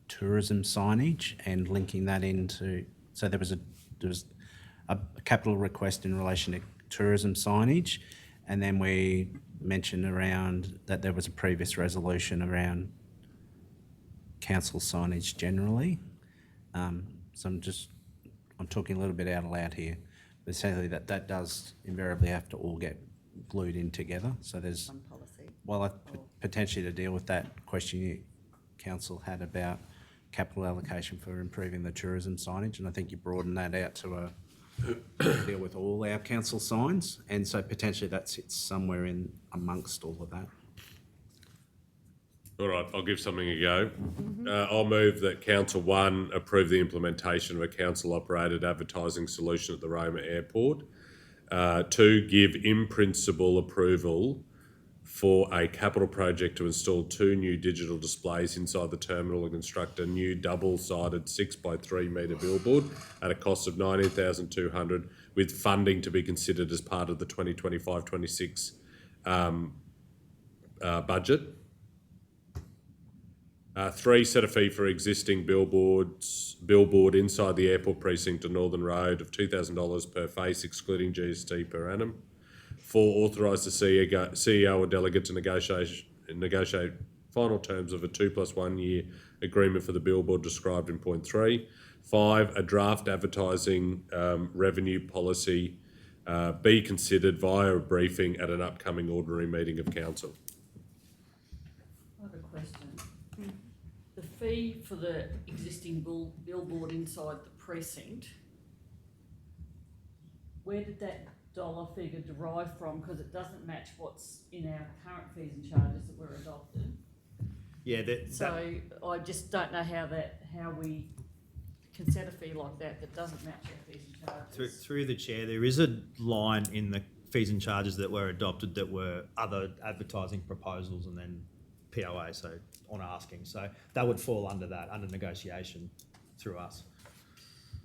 tourism signage, and linking that into. So there was a capital request in relation to tourism signage, and then we mentioned around that there was a previous resolution around council signage generally. So I'm talking a little bit out loud here, but essentially that does invariably have to all get glued in together. So there's one policy. Well, potentially to deal with that question you council had about capital allocation for improving the tourism signage, and I think you broadened that out to deal with all our council signs, and so potentially that sits somewhere in amongst all of that. All right, I'll give something a go. I'll move that Council 1 approve the implementation of a council-operated advertising solution at the Roma Airport, 2, give in principle approval for a capital project to install 2 new digital displays inside the terminal and construct a new double-sided 6 by 3 metre billboard at a cost of $19,200, with funding to be considered as part of the 2025-26 budget. 3, set a fee for existing billboard inside the airport precinct on Northern Road of $2,000 per face, excluding GST per annum. 4, authorise the CEO or delegate to negotiate final terms of a 2 + 1 year agreement for the billboard described in point 3. 5, a draft advertising revenue policy be considered via a briefing at an upcoming ordinary meeting of council. I have a question. The fee for the existing billboard inside the precinct, where did that dollar figure derive from? Because it doesn't match what's in our current fees and charges that were adopted. Yeah, So I just don't know how we can set a fee like that doesn't match our fees and charges. through the chair, there is a line in the fees and charges that were adopted that were other advertising proposals and then POA, so on asking. So that would fall under that, under negotiation through us.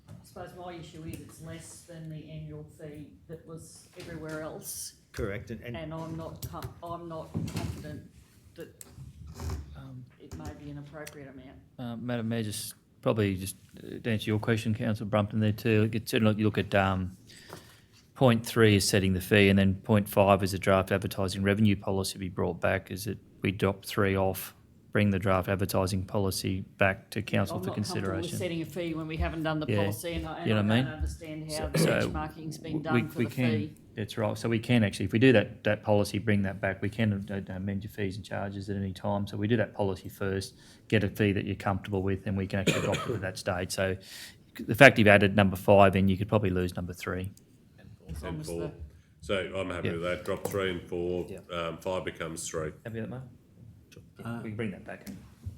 I suppose my issue is it's less than the annual fee that was everywhere else. Correct, And I'm not confident that it may be an appropriate amount. Madam Mayor, just to answer your question, Councillor Brumpton there too. Certainly you look at point 3 is setting the fee, and then point 5 is a draft advertising revenue policy to be brought back. Is it we drop 3 off, bring the draft advertising policy back to council for consideration? I'm not comfortable with setting a fee when we haven't done the policy, and I don't understand how the benchmarking's been done for the fee. That's right. So we can actually, if we do that policy, bring that back, we can amend your fees and charges at any time. So we do that policy first, get a fee that you're comfortable with, and we can actually adopt it at that stage. So the fact you've added number 5, then you could probably lose number 3. And 4. So I'm happy with that. Drop 3 and 4. 5 becomes 3. Happy with that, mate? We can bring that back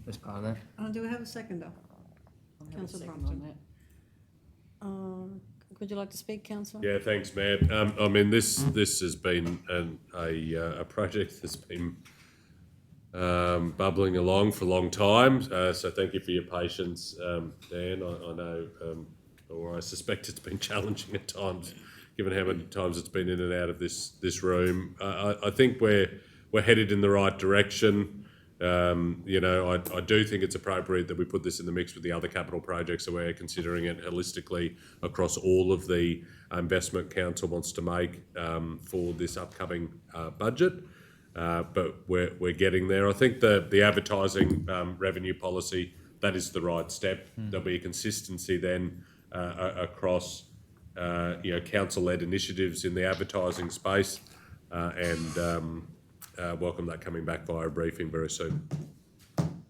as part of that. Do we have a seconder? Councillor Brumpton. Would you like to speak, Councillor? Yeah, thanks, Mayor. I mean, this has been a project that's been bubbling along for a long time. So thank you for your patience, Dan. I know, or I suspect it's been challenging at times, given how many times it's been in and out of this room. I think we're headed in the right direction. I do think it's appropriate that we put this in the mix with the other capital projects, so we're considering it holistically across all of the investment council wants to make for this upcoming budget. But we're getting there. I think the advertising revenue policy, that is the right step. There'll be a consistency then across council-led initiatives in the advertising space, and welcome that coming back via a briefing very soon.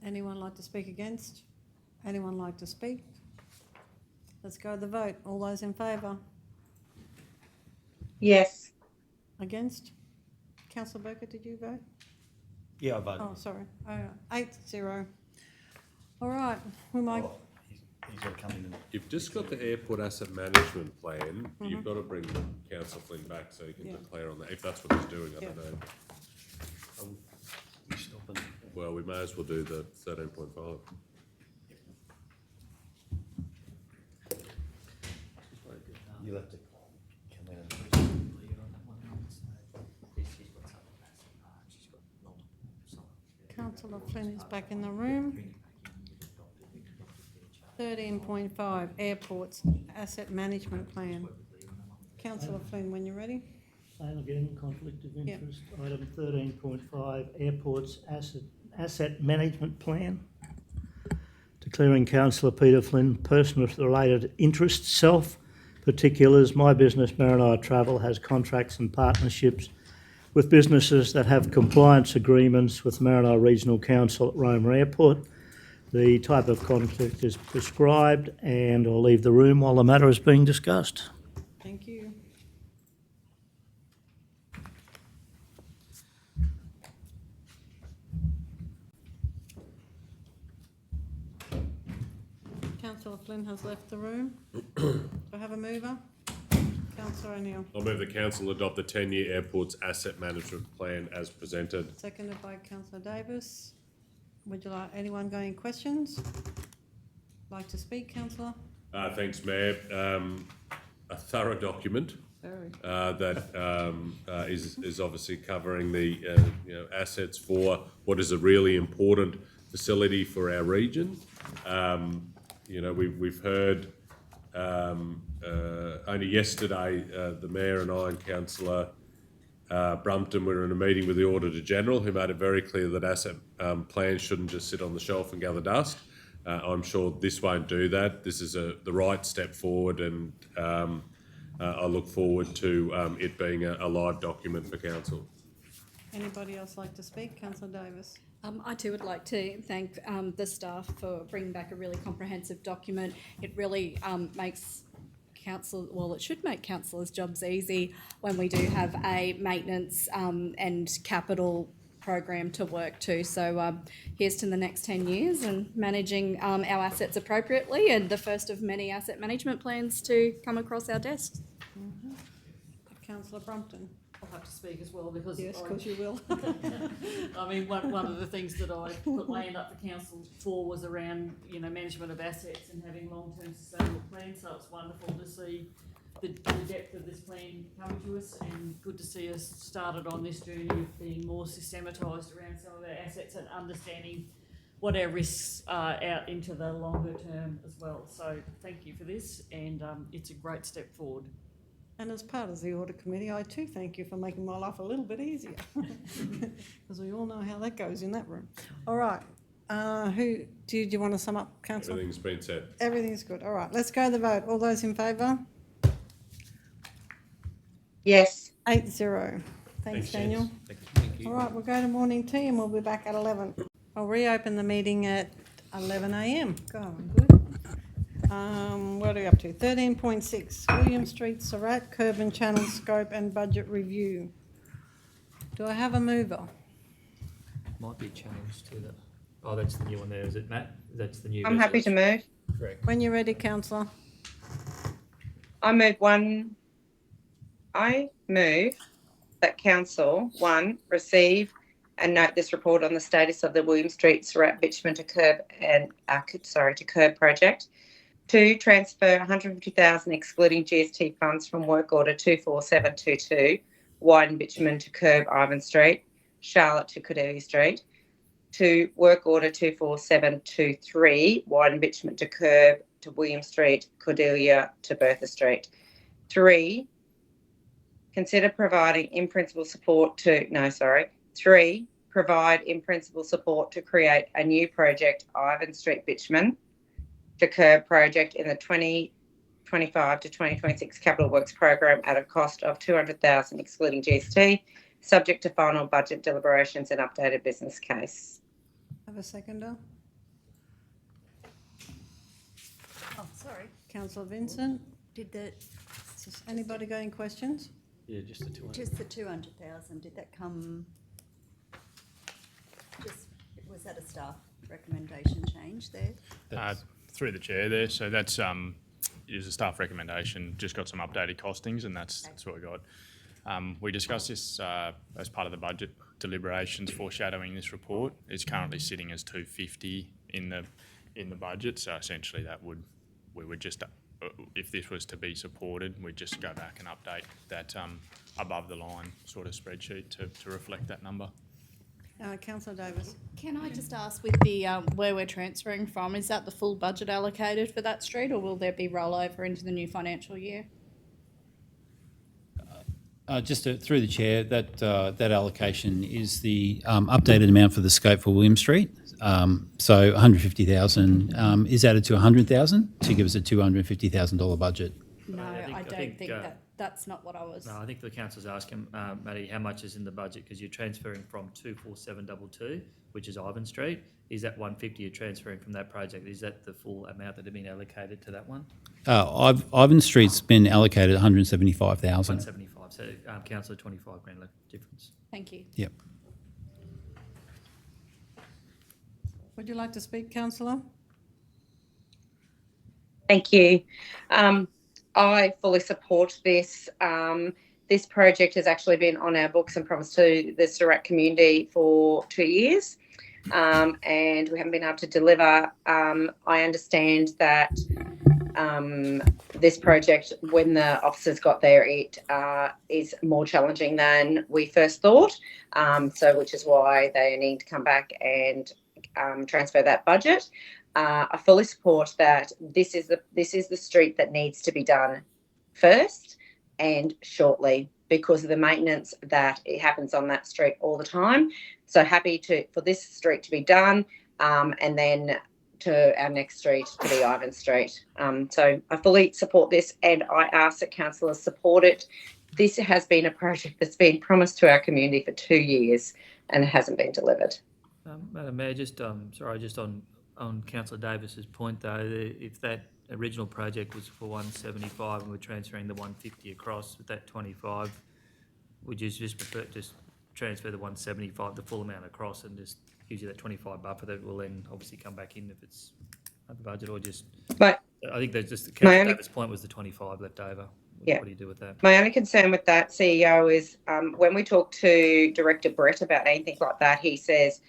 Anyone like to speak against? Anyone like to speak? Let's go to the vote. All those in favour? Yes. Against? Councillor Burkett, did you vote? Yeah, I voted. Oh, sorry. 8-0. All right. We might. He's got to come in. You've just got the airport asset management plan. You've got to bring Councillor Flynn back so you can declare on that, if that's what he's doing. I don't know. Well, we may as well do the 13.5. You'll have to come in Councillor Flynn is back in the room. 13.5, Airports Asset Management Plan. Councillor Flynn, when you're ready. Same again, conflict of interest. Item 13.5, Airports Asset Management Plan. Declaring Councillor Peter Flynn personal-related interest, self, particulars. My business, Maranoa Travel, has contracts and partnerships with businesses that have compliance agreements with Maranoa Regional Council at Roma Airport. The type of conflict is prescribed, and I'll leave the room while the matter is being discussed. Thank you. Councillor Flynn has left the room. Do I have a mover? Councillor O'Neill. I'll move the council adopt the 10-year airports asset management plan as presented. Seconded by Councillor Davis. Would you like, anyone got any questions? Like to speak, councillor? Thanks, Mayor. A thorough document Very. that is obviously covering the assets for what is a really important facility for our region. We've heard only yesterday the Mayor and I and Councillor Brumpton were in a meeting with the Auditor General, who made it very clear that asset plans shouldn't just sit on the shelf and gather dust. I'm sure this won't do that. This is the right step forward, and I look forward to it being a live document for council. Anybody else like to speak? Councillor Davis. I too would like to thank the staff for bringing back a really comprehensive document. It really makes it should make councillors' jobs easy when we do have a maintenance and capital program to work to. So here's to the next 10 years and managing our assets appropriately, and the first of many asset management plans to come across our desks. Mm-hmm. Councillor Brumpton. I'll have to speak as well because Yes, of course you will. I mean, one of the things that I put land up for council for was around, management of assets and having long-term sustainable plans. So it's wonderful to see the depth of this plan coming to us, and good to see us started on this journey of being more systematised around some of our assets and understanding what our risks are out into the longer term as well. So thank you for this, and it's a great step forward. And as part of the audit committee, I too thank you for making my life a little bit easier, because we all know how that goes in that room. All right, do you want to sum up, councillor? Everything's been said. Everything's good. All right, let's go to the vote. All those in favour? Yes. 8-0. Thanks, Daniel. Thank you. All right, we'll go to morning tea and we'll be back at 11. I'll reopen the meeting at 11 a.m. Going good. What are we up to? 13.6, William Street, Surat, curb and channel scope and budget review. Do I have a mover? Might be a challenge to the. Oh, that's the new one there, is it, Matt? That's the new. I'm happy to move. Correct. When you're ready, councillor. I move that council, 1, receive and note this report on the status of the William Street Surat bitumen to curb project. 2, transfer 150,000 excluding GST funds from work order 24722, widen bitumen to curb Ivan Street, Charlotte to Cordelia Street. 2, work order 24723, widen bitumen to curb to William Street, Cordelia to Bertha Street. 3, consider providing in-principle support to, 3, provide in-principle support to create a new project, Ivan Street bitumen to curb project in the 2025 to 2026 Capital Works program at a cost of 200,000 excluding GST, subject to final budget deliberations and updated business case. Have a seconder. Oh, sorry. Councillor Vincent. Did Anybody got any questions? Yeah, just the 200. just the 200,000, did that come, was that a staff recommendation change there? Through the chair there, so that's is a staff recommendation, just got some updated costings, and that's what we got. We discussed this as part of the budget deliberations foreshadowing this report. It's currently sitting as 250 in the budget, so essentially we would just, if this was to be supported, we'd just go back and update that above the line sort of spreadsheet to reflect that number. Councillor Davis. Can I just ask, with the where we're transferring from, is that the full budget allocated for that street, or will there be rollover into the new financial year? Through the chair, that allocation is the updated amount for the scope for William Street. So 150,000 is added to 100,000 to give us a $250,000 budget. No, I don't think that's not what I was. No, I think the council's asking, Matty, how much is in the budget, because you're transferring from 24722, which is Ivan Street. Is that 150 you're transferring from that project? Is that the full amount that had been allocated to that one? Ivan Street's been allocated 175,000. 175. So council, 25 grand difference. Thank you. Yep. Would you like to speak, councillor? Thank you. I fully support this. This project has actually been on our books and promised to the Surat community for 2 years, and we haven't been able to deliver. I understand that this project, when the officers got there, it is more challenging than we first thought. So, which is why they need to come back and transfer that budget. I fully support that. This is the street that needs to be done first and shortly because of the maintenance that it happens on that street all the time. So happy for this street to be done, and then to our next street to be Ivan Street. So I fully support this, and I ask that councillors support it. This has been a project that's been promised to our community for 2 years and it hasn't been delivered. Madam Mayor, just on Councillor Davis's point though, if that original project was for 175 and we're transferring the 150 across with that 25, would you just prefer just transfer the 175, the full amount across, and just gives you that 25 buffer that will then obviously come back in if it's over budget, or just? But I think that's just Councillor Davis' point was the 25 left over. Yeah. What do you do with that? My only concern with that, CEO, is when we talk to Director Brett about anything like that, he says,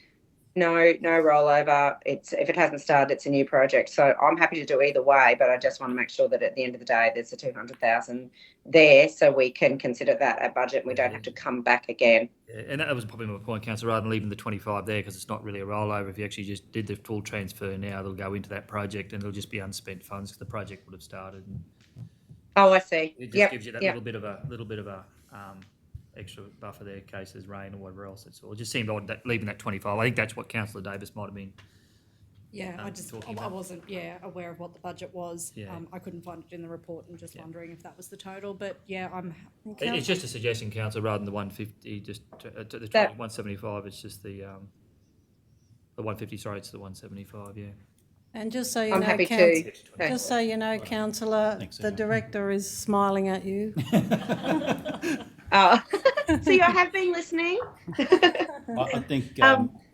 no rollover. If it hasn't started, it's a new project. So I'm happy to do either way, but I just want to make sure that at the end of the day, there's a 200,000 there, so we can consider that a budget and we don't have to come back again. Yeah, and that was probably my point, Councillor, rather than leaving the 25 there, because it's not really a rollover. If you actually just did the full transfer now, they'll go into that project and it'll just be unspent funds because the project would have started. And oh, I see. it just gives you that little bit of a extra buffer there in case there's rain or whatever else. It's all. It just seemed odd that leaving that 25. I think that's what Councillor Davis might have been. Yeah, I wasn't aware of what the budget was. Yeah. I couldn't find it in the report and just wondering if that was the total. But yeah, It's just a suggestion, Councillor, rather than the 150, just to the 175. It's just the 150. Sorry, it's the 175. Yeah. And just so you I'm know, happy to. just so you know, Councillor, the director is smiling at you. Oh, see, I have been listening. I think,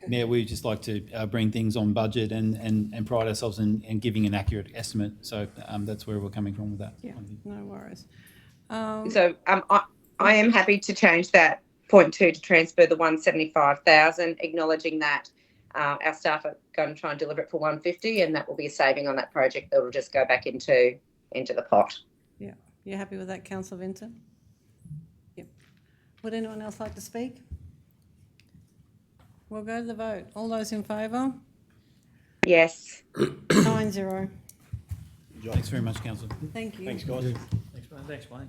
Mayor, we just like to bring things on budget and pride ourselves in giving an accurate estimate. So that's where we're coming from with that. Yeah, no worries. So I am happy to change that point 2 to transfer the 175,000, acknowledging that our staff are going to try and deliver it for 150, and that will be a saving on that project that will just go back into the pot. Yeah, you happy with that, Councillor Vincent? Yep. Would anyone else like to speak? We'll go to the vote. All those in favour? Yes. 9-0. Thanks very much, Councillor. Thank you. Thanks, guys. Thanks, Wayne.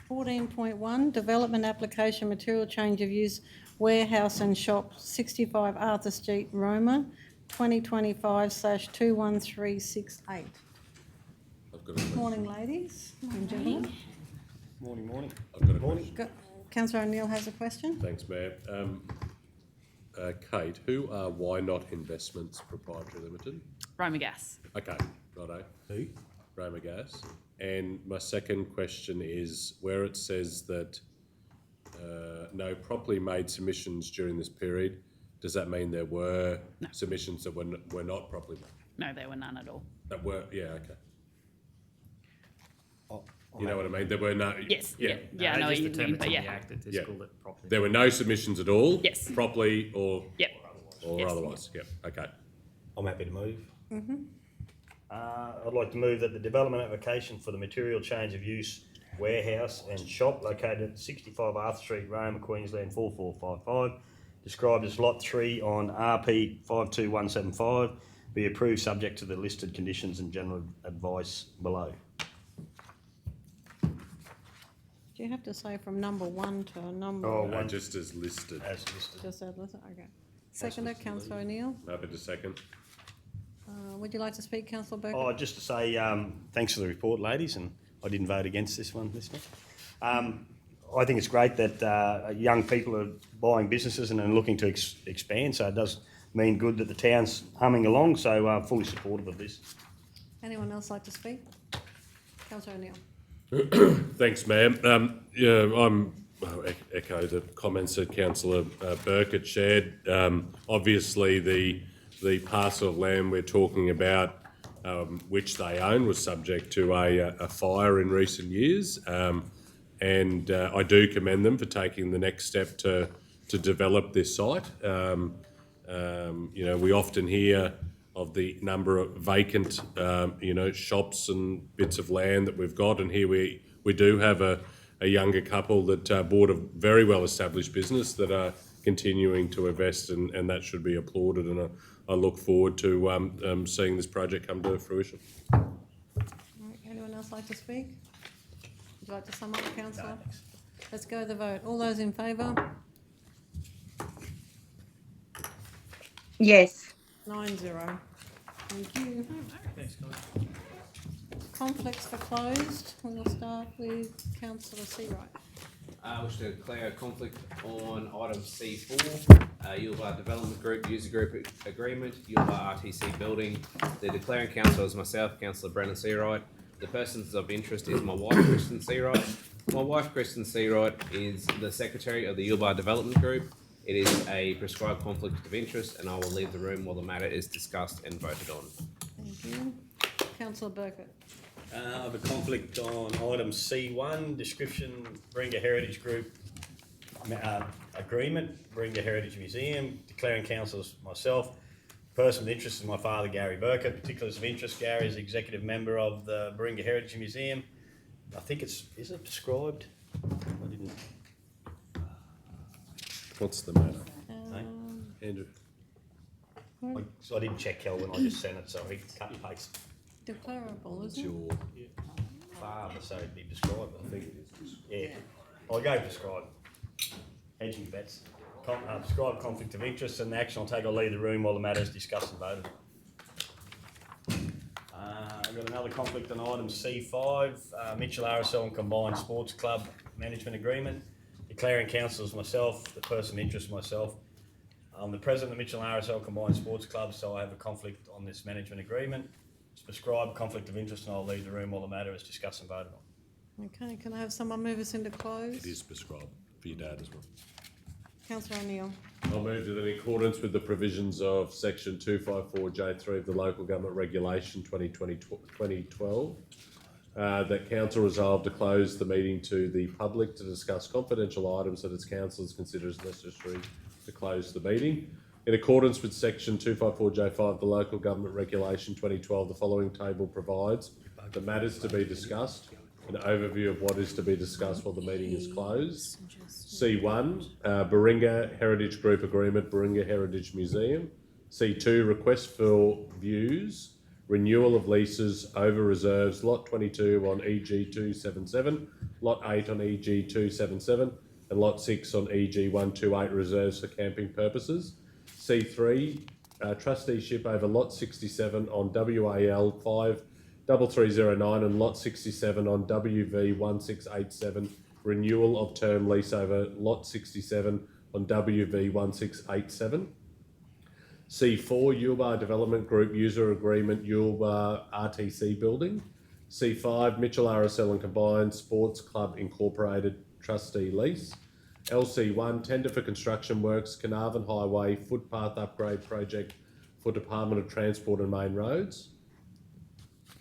14.1, development application material change of use warehouse and shop 65 Arthur Street, Roma, 2025/21368. I've got a question. Morning, ladies. Morning, gentlemen. Morning. I've got a question. Councillor O'Neill has a question. Thanks, Mayor. Kate, who are Why Not Investments Proprietary Limited? Roma Gas. Okay, righto. Who? Roma Gas. And my second question is, where it says that no properly made submissions during this period, does that mean there were submissions that were not properly made? No, there were none at all. That were, yeah, okay. You know what I mean? There were no... Yes, Yeah. yeah, I know what you mean, but yeah. Yeah. There were no submissions at all? Yes. Properly or... Yep. Or Yes. otherwise? Yep, okay. I'm happy to move. Mm-hmm. I'd like to move that the development application for the material change of use warehouse and shop located at 65 Arthur Street, Roma, Queensland 44455, described as Lot 3 on RP 52175, be approved subject to the listed conditions and general advice below. Do you have to say from number 1 to number... No, just as listed. As listed. Just as listed, okay. Seconder, Councillor O'Neill. Happy to second. Would you like to speak, Councillor Burke? Oh, just to say thanks for the report, ladies, and I didn't vote against this one. I think it's great that young people are buying businesses and are looking to expand, so it does mean good that the town's humming along, so fully supportive of this. Anyone else like to speak? Councillor O'Neill. Thanks, ma'am. I'll echo the comments that Councillor Burkett shared. Obviously, the parcel of land we're talking about which they own, was subject to a fire in recent years. And I do commend them for taking the next step to develop this site. We often hear of the number of vacant, shops and bits of land that we've got, and here we do have a younger couple that bought a very well-established business that are continuing to invest, and that should be applauded, and I look forward to seeing this project come to fruition. All right, anyone else like to speak? Would you like to sum up, councillor? Let's go to the vote. All those in favour? Yes. 9-0. Thank you. Thanks, guys. Conflicts for closed. We'll start with councillor Seawright. I wish to declare a conflict on item C4, Yuleba Development Group User Group Agreement, Yuleba RTC Building. The declaring council is myself, Councillor Brennan Seawright. The persons of interest is my wife, Kristen Seawright. My wife, Kristen Seawright, is the secretary of the Yuleba Development Group. It is a prescribed conflict of interest, and I will leave the room while the matter is discussed and voted on. Thank you. Councillor Burkett. I have a conflict on item C1, description, Baringa Heritage Group agreement, Baringa Heritage Museum, declaring council as myself. Person of interest is my father, Gary Burkett. Particulars of interest, Gary is executive member of the Baringa Heritage Museum. I think is it prescribed? I didn't. What's the matter? Andrew? I didn't check Kelvin, I just sent it, so he cut and paste. Declarable, It's isn't it? your Father, so it'd be prescribed, I think it is. Yeah, I'll go prescribed. Hedging bets. Prescribed conflict of interest, and the action I'll take, I'll leave the room while the matter is discussed and voted. I've got another conflict on item C5, Mitchell RSL and Combined Sports Club Management Agreement. Declaring council as myself, the person of interest myself. I'm the president of Mitchell RSL Combined Sports Club, so I have a conflict on this management agreement. It's prescribed conflict of interest, and I'll leave the room while the matter is discussed and voted on. Okay, can I have someone move us into close? It is prescribed for your dad as well. Councillor O'Neill. I'll move that in accordance with the provisions of section 254J3 of the Local Government Regulation 2012, that council resolved to close the meeting to the public to discuss confidential items that its councillors consider as necessary to close the meeting. In accordance with section 254J5 of the Local Government Regulation 2012, the following table provides the matters to be discussed, an overview of what is to be discussed while the meeting is closed. C1, Baringa Heritage Group Agreement, Baringa Heritage Museum. C2, request for views, renewal of leases over reserves, lot 22 on EG 277, lot 8 on EG 277, and lot 6 on EG 128 reserves for camping purposes. C3, trusteeship over lot 67 on WAL 53309 and lot 67 on WV 1687, renewal of term lease over lot 67 on WV 1687. C4, Yuleba Development Group User Agreement, Yuleba RTC Building. C5, Mitchell RSL and Combined Sports Club Incorporated Trustee Lease. LC1, Tender for Construction Works, Carnarvon Highway Footpath Upgrade Project for Department of Transport and Main Roads.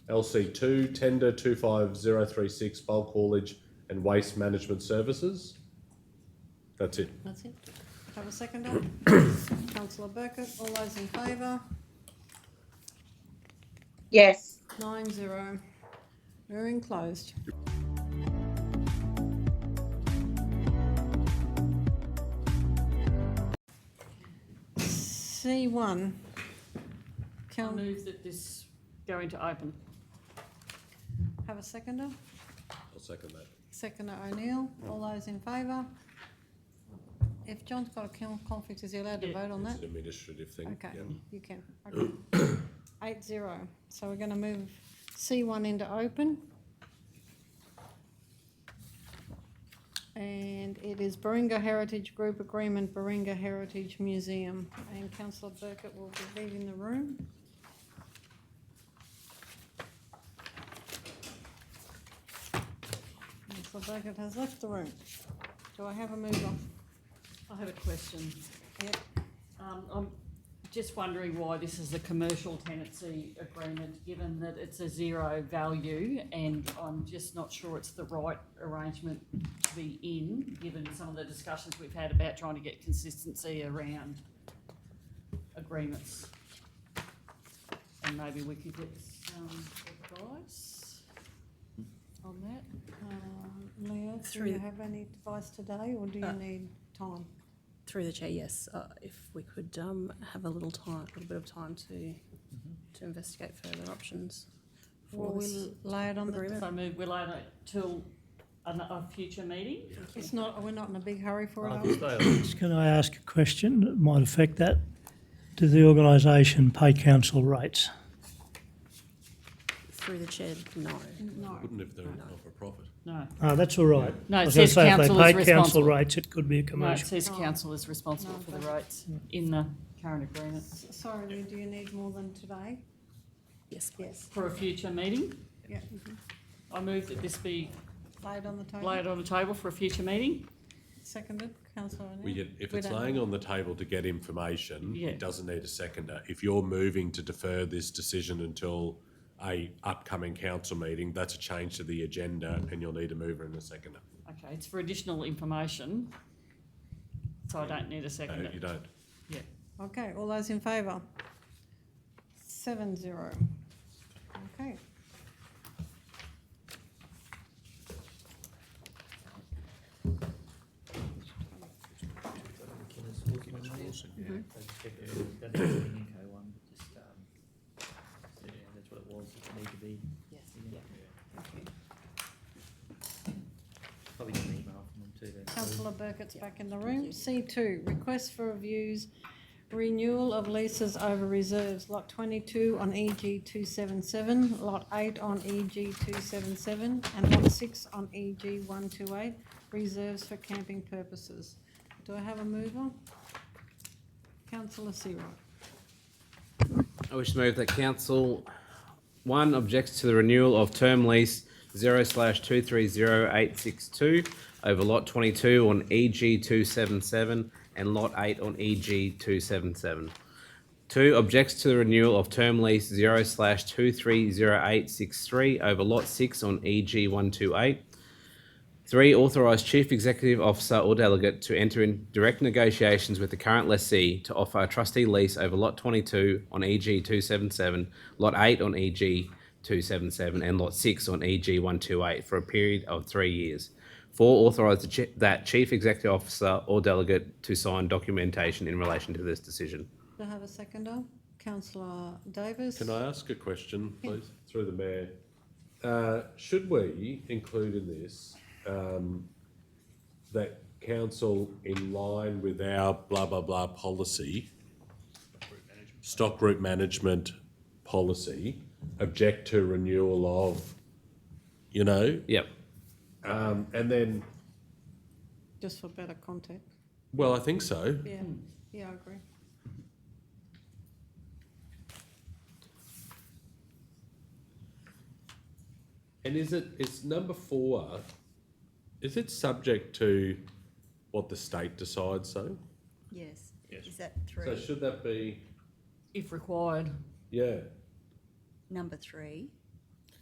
LC2, Tender 25036, Bulk Haulage and Waste Management Services. That's it. That's it. Have a seconder. Councillor Burkett. All those in favour? Yes. 9-0. We're in closed. C1. I move that this go into open. Have a seconder. I'll second that. Seconder O'Neill. All those in favour? If John's got a conflict, is he allowed to vote on that? It's an administrative thing. Okay, yeah. you can. Okay. 8-0. So we're going to move C1 into open. And it is Baringa Heritage Group Agreement, Baringa Heritage Museum. And Councillor Burkett will be leaving the room. Councillor Burkett has left the room. Do I have a mover? I have a question. Yep. just wondering why this is a commercial tenancy agreement, given that it's a zero value, and I'm just not sure it's the right arrangement to be in, given some of the discussions we've had about trying to get consistency around agreements. And maybe we could get some advice on that. Leah, do you have any advice today, or do you need time? Through the chair, yes. If we could have a little bit of time to investigate further options. Will we lay it on the agreement? So we lay it till a future meeting? It's not, we're not in a big hurry for it. Can I ask a question that might affect that? Does the organisation pay council rates? Through the chair, no. No. Wouldn't if they're not for profit. No. Oh, that's all right. No, I it was gonna says say, council if is they pay council responsible. rates, it could be a No, it commercial. says council is responsible for the rates in the current agreement. Sorry, Leah, do you need more than today? Yes, please. For a future meeting? Yeah. I move that this be Laid on the table? laid on the table for a future meeting. Seconded, councillor O'Neill? If We it's don't laying know. on the table to get information, Yeah. it doesn't need a seconder. If you're moving to defer this decision until a upcoming council meeting, that's a change to the agenda, and you'll need a mover and a seconder. Okay, it's for additional information, so I don't need a second. No, you don't. Yeah. Okay, all those in favour? 7-0. Okay. That's what it was, it need to be. Yes. Probably get an email from them too. Councillor Burkett's back in the room. C2, request for reviews, renewal of leases over reserves, lot 22 on EG 277, lot 8 on EG 277, and lot 6 on EG 128, reserves for camping purposes. Do I have a mover? Councillor Searoy. I wish to move that council, 1, objects to the renewal of term lease 0/230862 over lot 22 on EG 277 and lot 8 on EG 277. 2, objects to the renewal of term lease 0/230863 over lot 6 on EG 128. 3, authorise Chief Executive Officer or Delegate to enter in direct negotiations with the current lessee to offer a trustee lease over lot 22 on EG 277, lot 8 on EG 277 and lot 6 on EG 128 for a period of 3 years. 4, authorise that Chief Executive Officer or Delegate to sign documentation in relation to this decision. Do I have a seconder? Councillor Davis. Can I ask a question, please, through the mayor? Should we include in this that council, in line with our blah blah blah policy, stock group management policy, object to renewal of, Yep. and then, Just for better context. well, I think so. Yeah, yeah, I agree. And is number 4, is it subject to what the state decides, so? Yes. Is that So 3? should that be, If required. yeah, Number 3?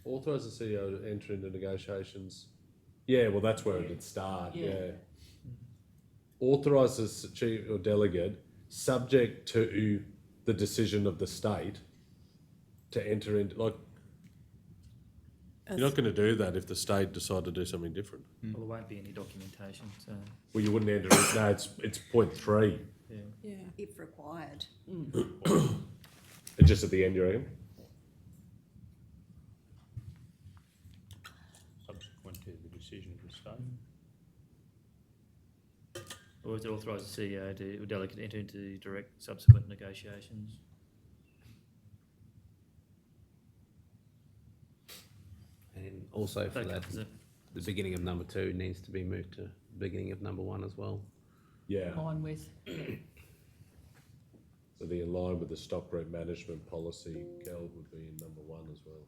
authorise the CEO to enter into negotiations? Yeah, well, that's where it'd start, Yeah. yeah. Authorise the chief or delegate, subject to the decision of the state, to enter into, like, you're not going to do that if the state decide to do something different. Well, there won't be any documentation, so. Well, you wouldn't enter it, no, it's point 3. Yeah. If required. And just at the end, you reckon? Subsequent to the decision of the state. Or is it authorise the CEO to, or delegate to enter into direct subsequent negotiations? And also for Okay, that, is it- the beginning of number 2 needs to be moved to the beginning of number 1 as well. Yeah. Line with. So the in line with the stock group management policy, Cal would be in number 1 as well.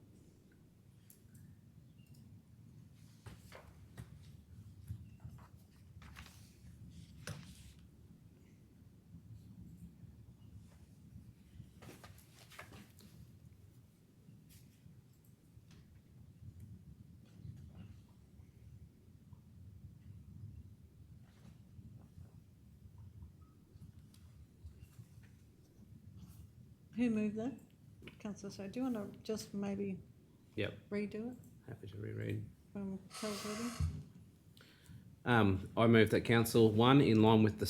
Who moved that? Councillor, so do you want to just maybe Yep, redo it happy to reread. from Carl's reading? I move that council, one, in line with the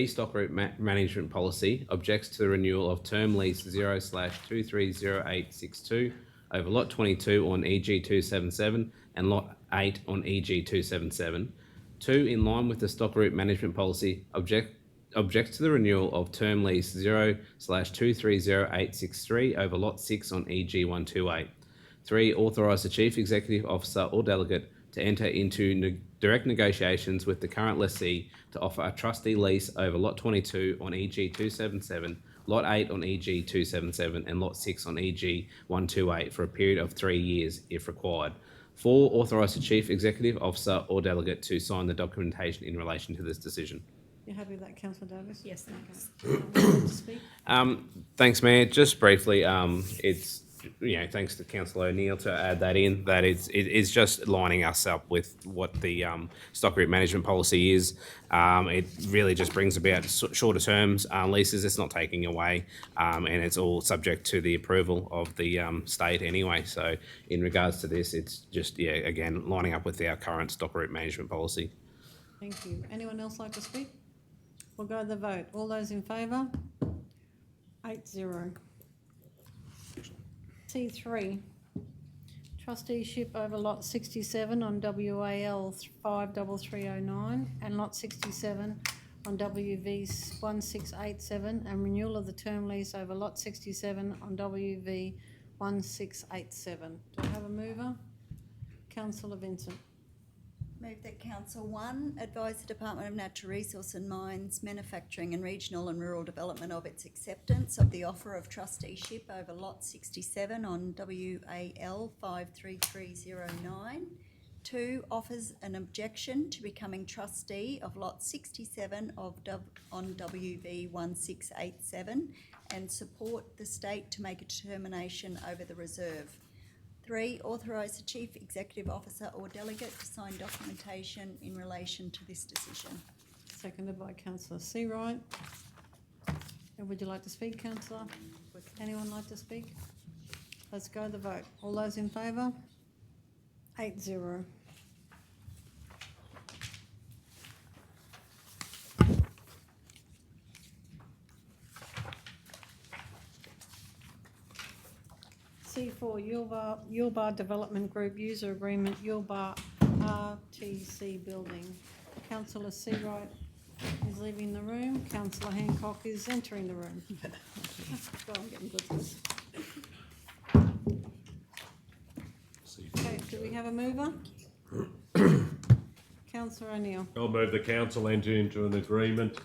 stock route management policy, objects to the renewal of term lease 0/230862 over lot 22 on EG 277 and lot 8 on EG 277. Two, in line with the stock route management policy, objects to the renewal of term lease 0/230863 over lot 6 on EG 128. Three, authorise the chief executive officer or delegate to enter into direct negotiations with the current lessee to offer a trustee lease over lot 22 on EG 277, lot 8 on EG 277 and lot 6 on EG 128 for a period of 3 years if required. Four, authorise the chief executive officer or delegate to sign the documentation in relation to this decision. You happy with that, Councillor Davis? Yes, thanks. To speak? Thanks, Mayor. Just briefly, it's, thanks to Councillor O'Neill to add that in, that it's just lining us up with what the stock route management policy is. It really just brings about shorter terms leases. It's not taking away, and it's all subject to the approval of the state anyway. So in regards to this, it's just, again, lining up with our current stock route management policy. Thank you. Anyone else like to speak? We'll go to the vote. All those in favour? 8-0. C3, trusteeship over lot 67 on WAL 53309 and lot 67 on WV 1687 and renewal of the term lease over lot 67 on WV 1687. Do I have a mover? Councillor Vincent. Move that Council 1 advise the Department of Natural Resource and Mines, Manufacturing and Regional and Rural Development of its acceptance of the offer of trusteeship over lot 67 on WAL 53309. 2, offers an objection to becoming trustee of lot 67 on WV 1687 and support the state to make a determination over the reserve. 3, authorise the Chief Executive Officer or Delegate to sign documentation in relation to this decision. Seconded by Councillor Seawright. And would you like to speak, Councillor? Would anyone like to speak? Let's go to the vote. All those in favour? 8-0. C4, Yuleba Development Group User Agreement, Yuleba RTC Building. Councillor Seawright is leaving the room. Councillor Hancock is entering the room. God, I'm getting good at this. Okay, do we have a mover? Councillor O'Neill. I'll move the council enter into an agreement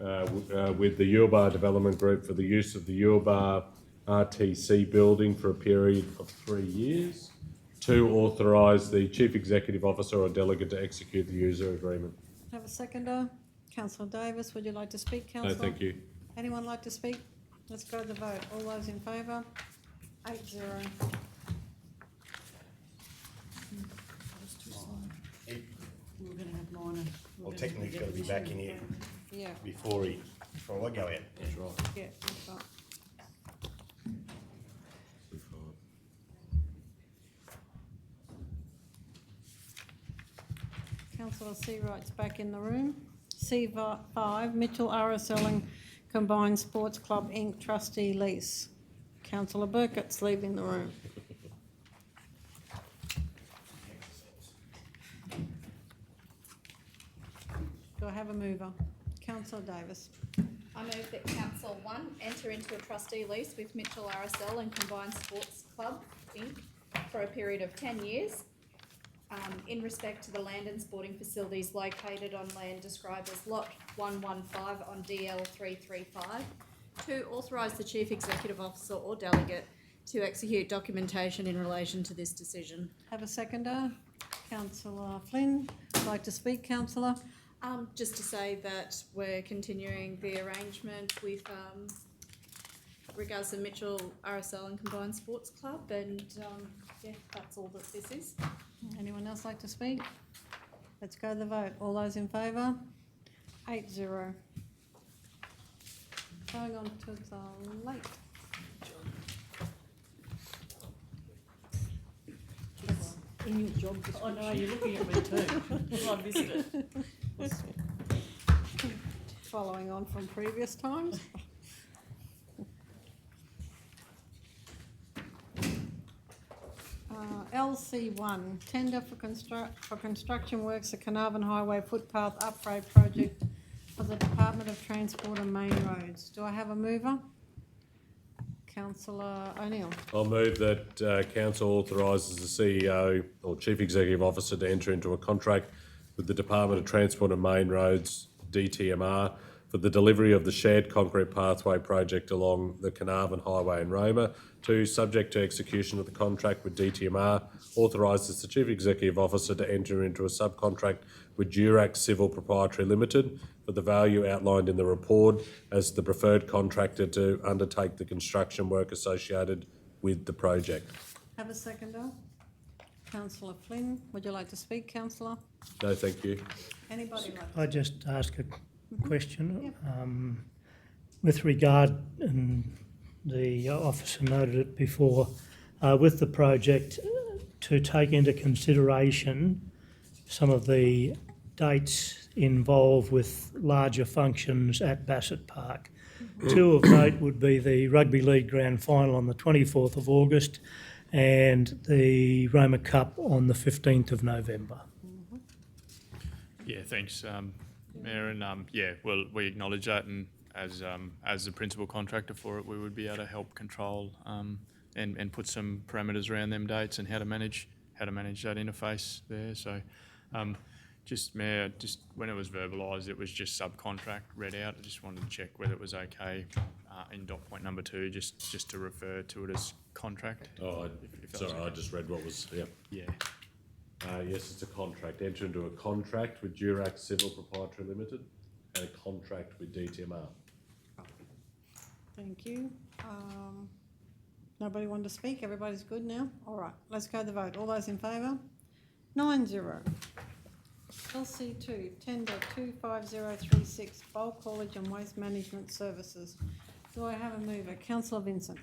with the Yuleba Development Group for the use of the Yuleba RTC building for a period of 3 years. 2, authorise the Chief Executive Officer or Delegate to execute the user agreement. Have a seconder. Councillor Davis, would you like to speak, No, Councillor? thank you. Anyone like to speak? Let's go to the vote. All those in favour? 8-0. We're going to have minor. Well, technically, he's got to be back in here Yeah, before I go out. That's right. yeah, that's right. Councillor Seawright's back in the room. C5, Mitchell RSL and Combined Sports Club Inc. Trustee Lease. Councillor Burkett's leaving the room. Do I have a mover? Councillor Davis. I move that Council 1 enter into a trustee lease with Mitchell RSL and Combined Sports Club Inc. for a period of 10 years in respect to the land and sporting facilities located on land described as Lot 115 on DL 335. 2, authorise the Chief Executive Officer or Delegate to execute documentation in relation to this decision. Have a seconder. Councillor Flynn, would like to speak, Councillor? Just to say that we're continuing the arrangement with regards to Mitchell RSL and Combined Sports Club, and yeah, that's all that this is. Anyone else like to speak? Let's go to the vote. All those in favour? 8-0. Going on to the lake. In your job description. I know, you're looking at me too. I missed it. Following on from previous times. LC1, tender for construction works at Carnarvon Highway footpath upgrade project for the Department of Transport and Main Roads. Do I have a mover? Councillor O'Neill. I'll move that council authorises the CEO or Chief Executive Officer to enter into a contract with the Department of Transport and Main Roads, DTMR, for the delivery of the shared concrete pathway project along the Carnarvon Highway in Roma. 2, subject to execution of the contract with DTMR, authorises the Chief Executive Officer to enter into a subcontract with Durack Civil Proprietary Limited for the value outlined in the report as the preferred contractor to undertake the construction work associated with the project. Have a seconder. Councillor Flynn, would you like to speak, councillor? No, thank you. Anybody like to I just ask a question. With regard, and the officer noted it before, with the project to take into consideration some of the dates involved with larger functions at Bassett Park. 2 of note would be the Rugby League Grand Final on the 24th of August and the Roma Cup on the 15th of November. Yeah, thanks, Mayor, and well, we acknowledge that, and as the principal contractor for it, we would be able to help control and put some parameters around them dates and how to manage that interface there. So, just Mayor, just when it was verbalised, it was just subcontract read out. I just wanted to check whether it was okay in dot point number 2, just to refer to it as contract. Oh, sorry, I just read what was, yeah. Yes, it's a contract. Enter into a contract with Durack Civil Proprietary Limited and a contract with DTMR. Thank you. Nobody wanted to speak? Everybody's good now? All right, let's go to the vote. All those in favour? 9-0. LC2, tender 25036, bulk haulage and waste management services. Do I have a mover? Councillor Vincent.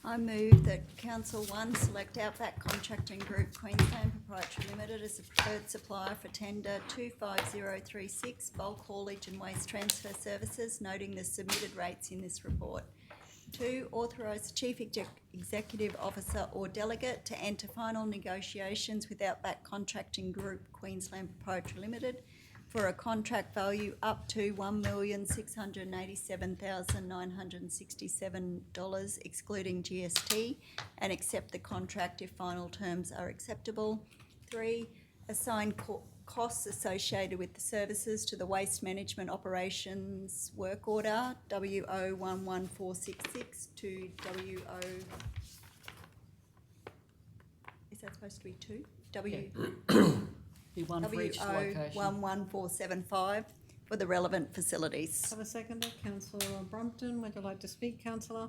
I move that Council 1 select Outback Contracting Group Queensland Proprietary Limited as the preferred supplier for tender 25036 bulk haulage and waste transfer services, noting the submitted rates in this report. 2, authorise the Chief Executive Officer or Delegate to enter final negotiations with Outback Contracting Group Queensland Proprietary Limited for a contract value up to $1,687,967 excluding GST, and accept the contract if final terms are acceptable. 3, assign costs associated with the services to the Waste Management Operations Work Order WO11466 to WO... Is that supposed to be 2? One for each location. WO11475 for the relevant facilities. Have a seconder. Councillor Brompton, would you like to speak, councillor?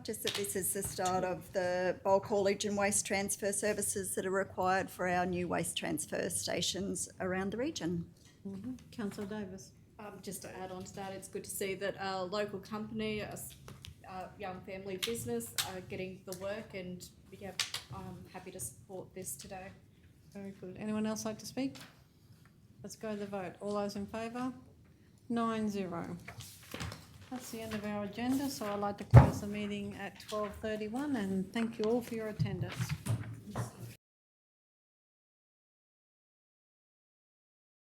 Just that this is the start of the bulk haulage and waste transfer services that are required for our new waste transfer stations around the region. Councillor Davis. Just to add on to that, it's good to see that a local company, a young family business, are getting the work, and yeah, I'm happy to support this today. Very good. Anyone else like to speak? Let's go to the vote. All those in favour? 9-0. That's the end of our agenda, so I'd like to close the meeting at 12:31, and thank you all for your attendance.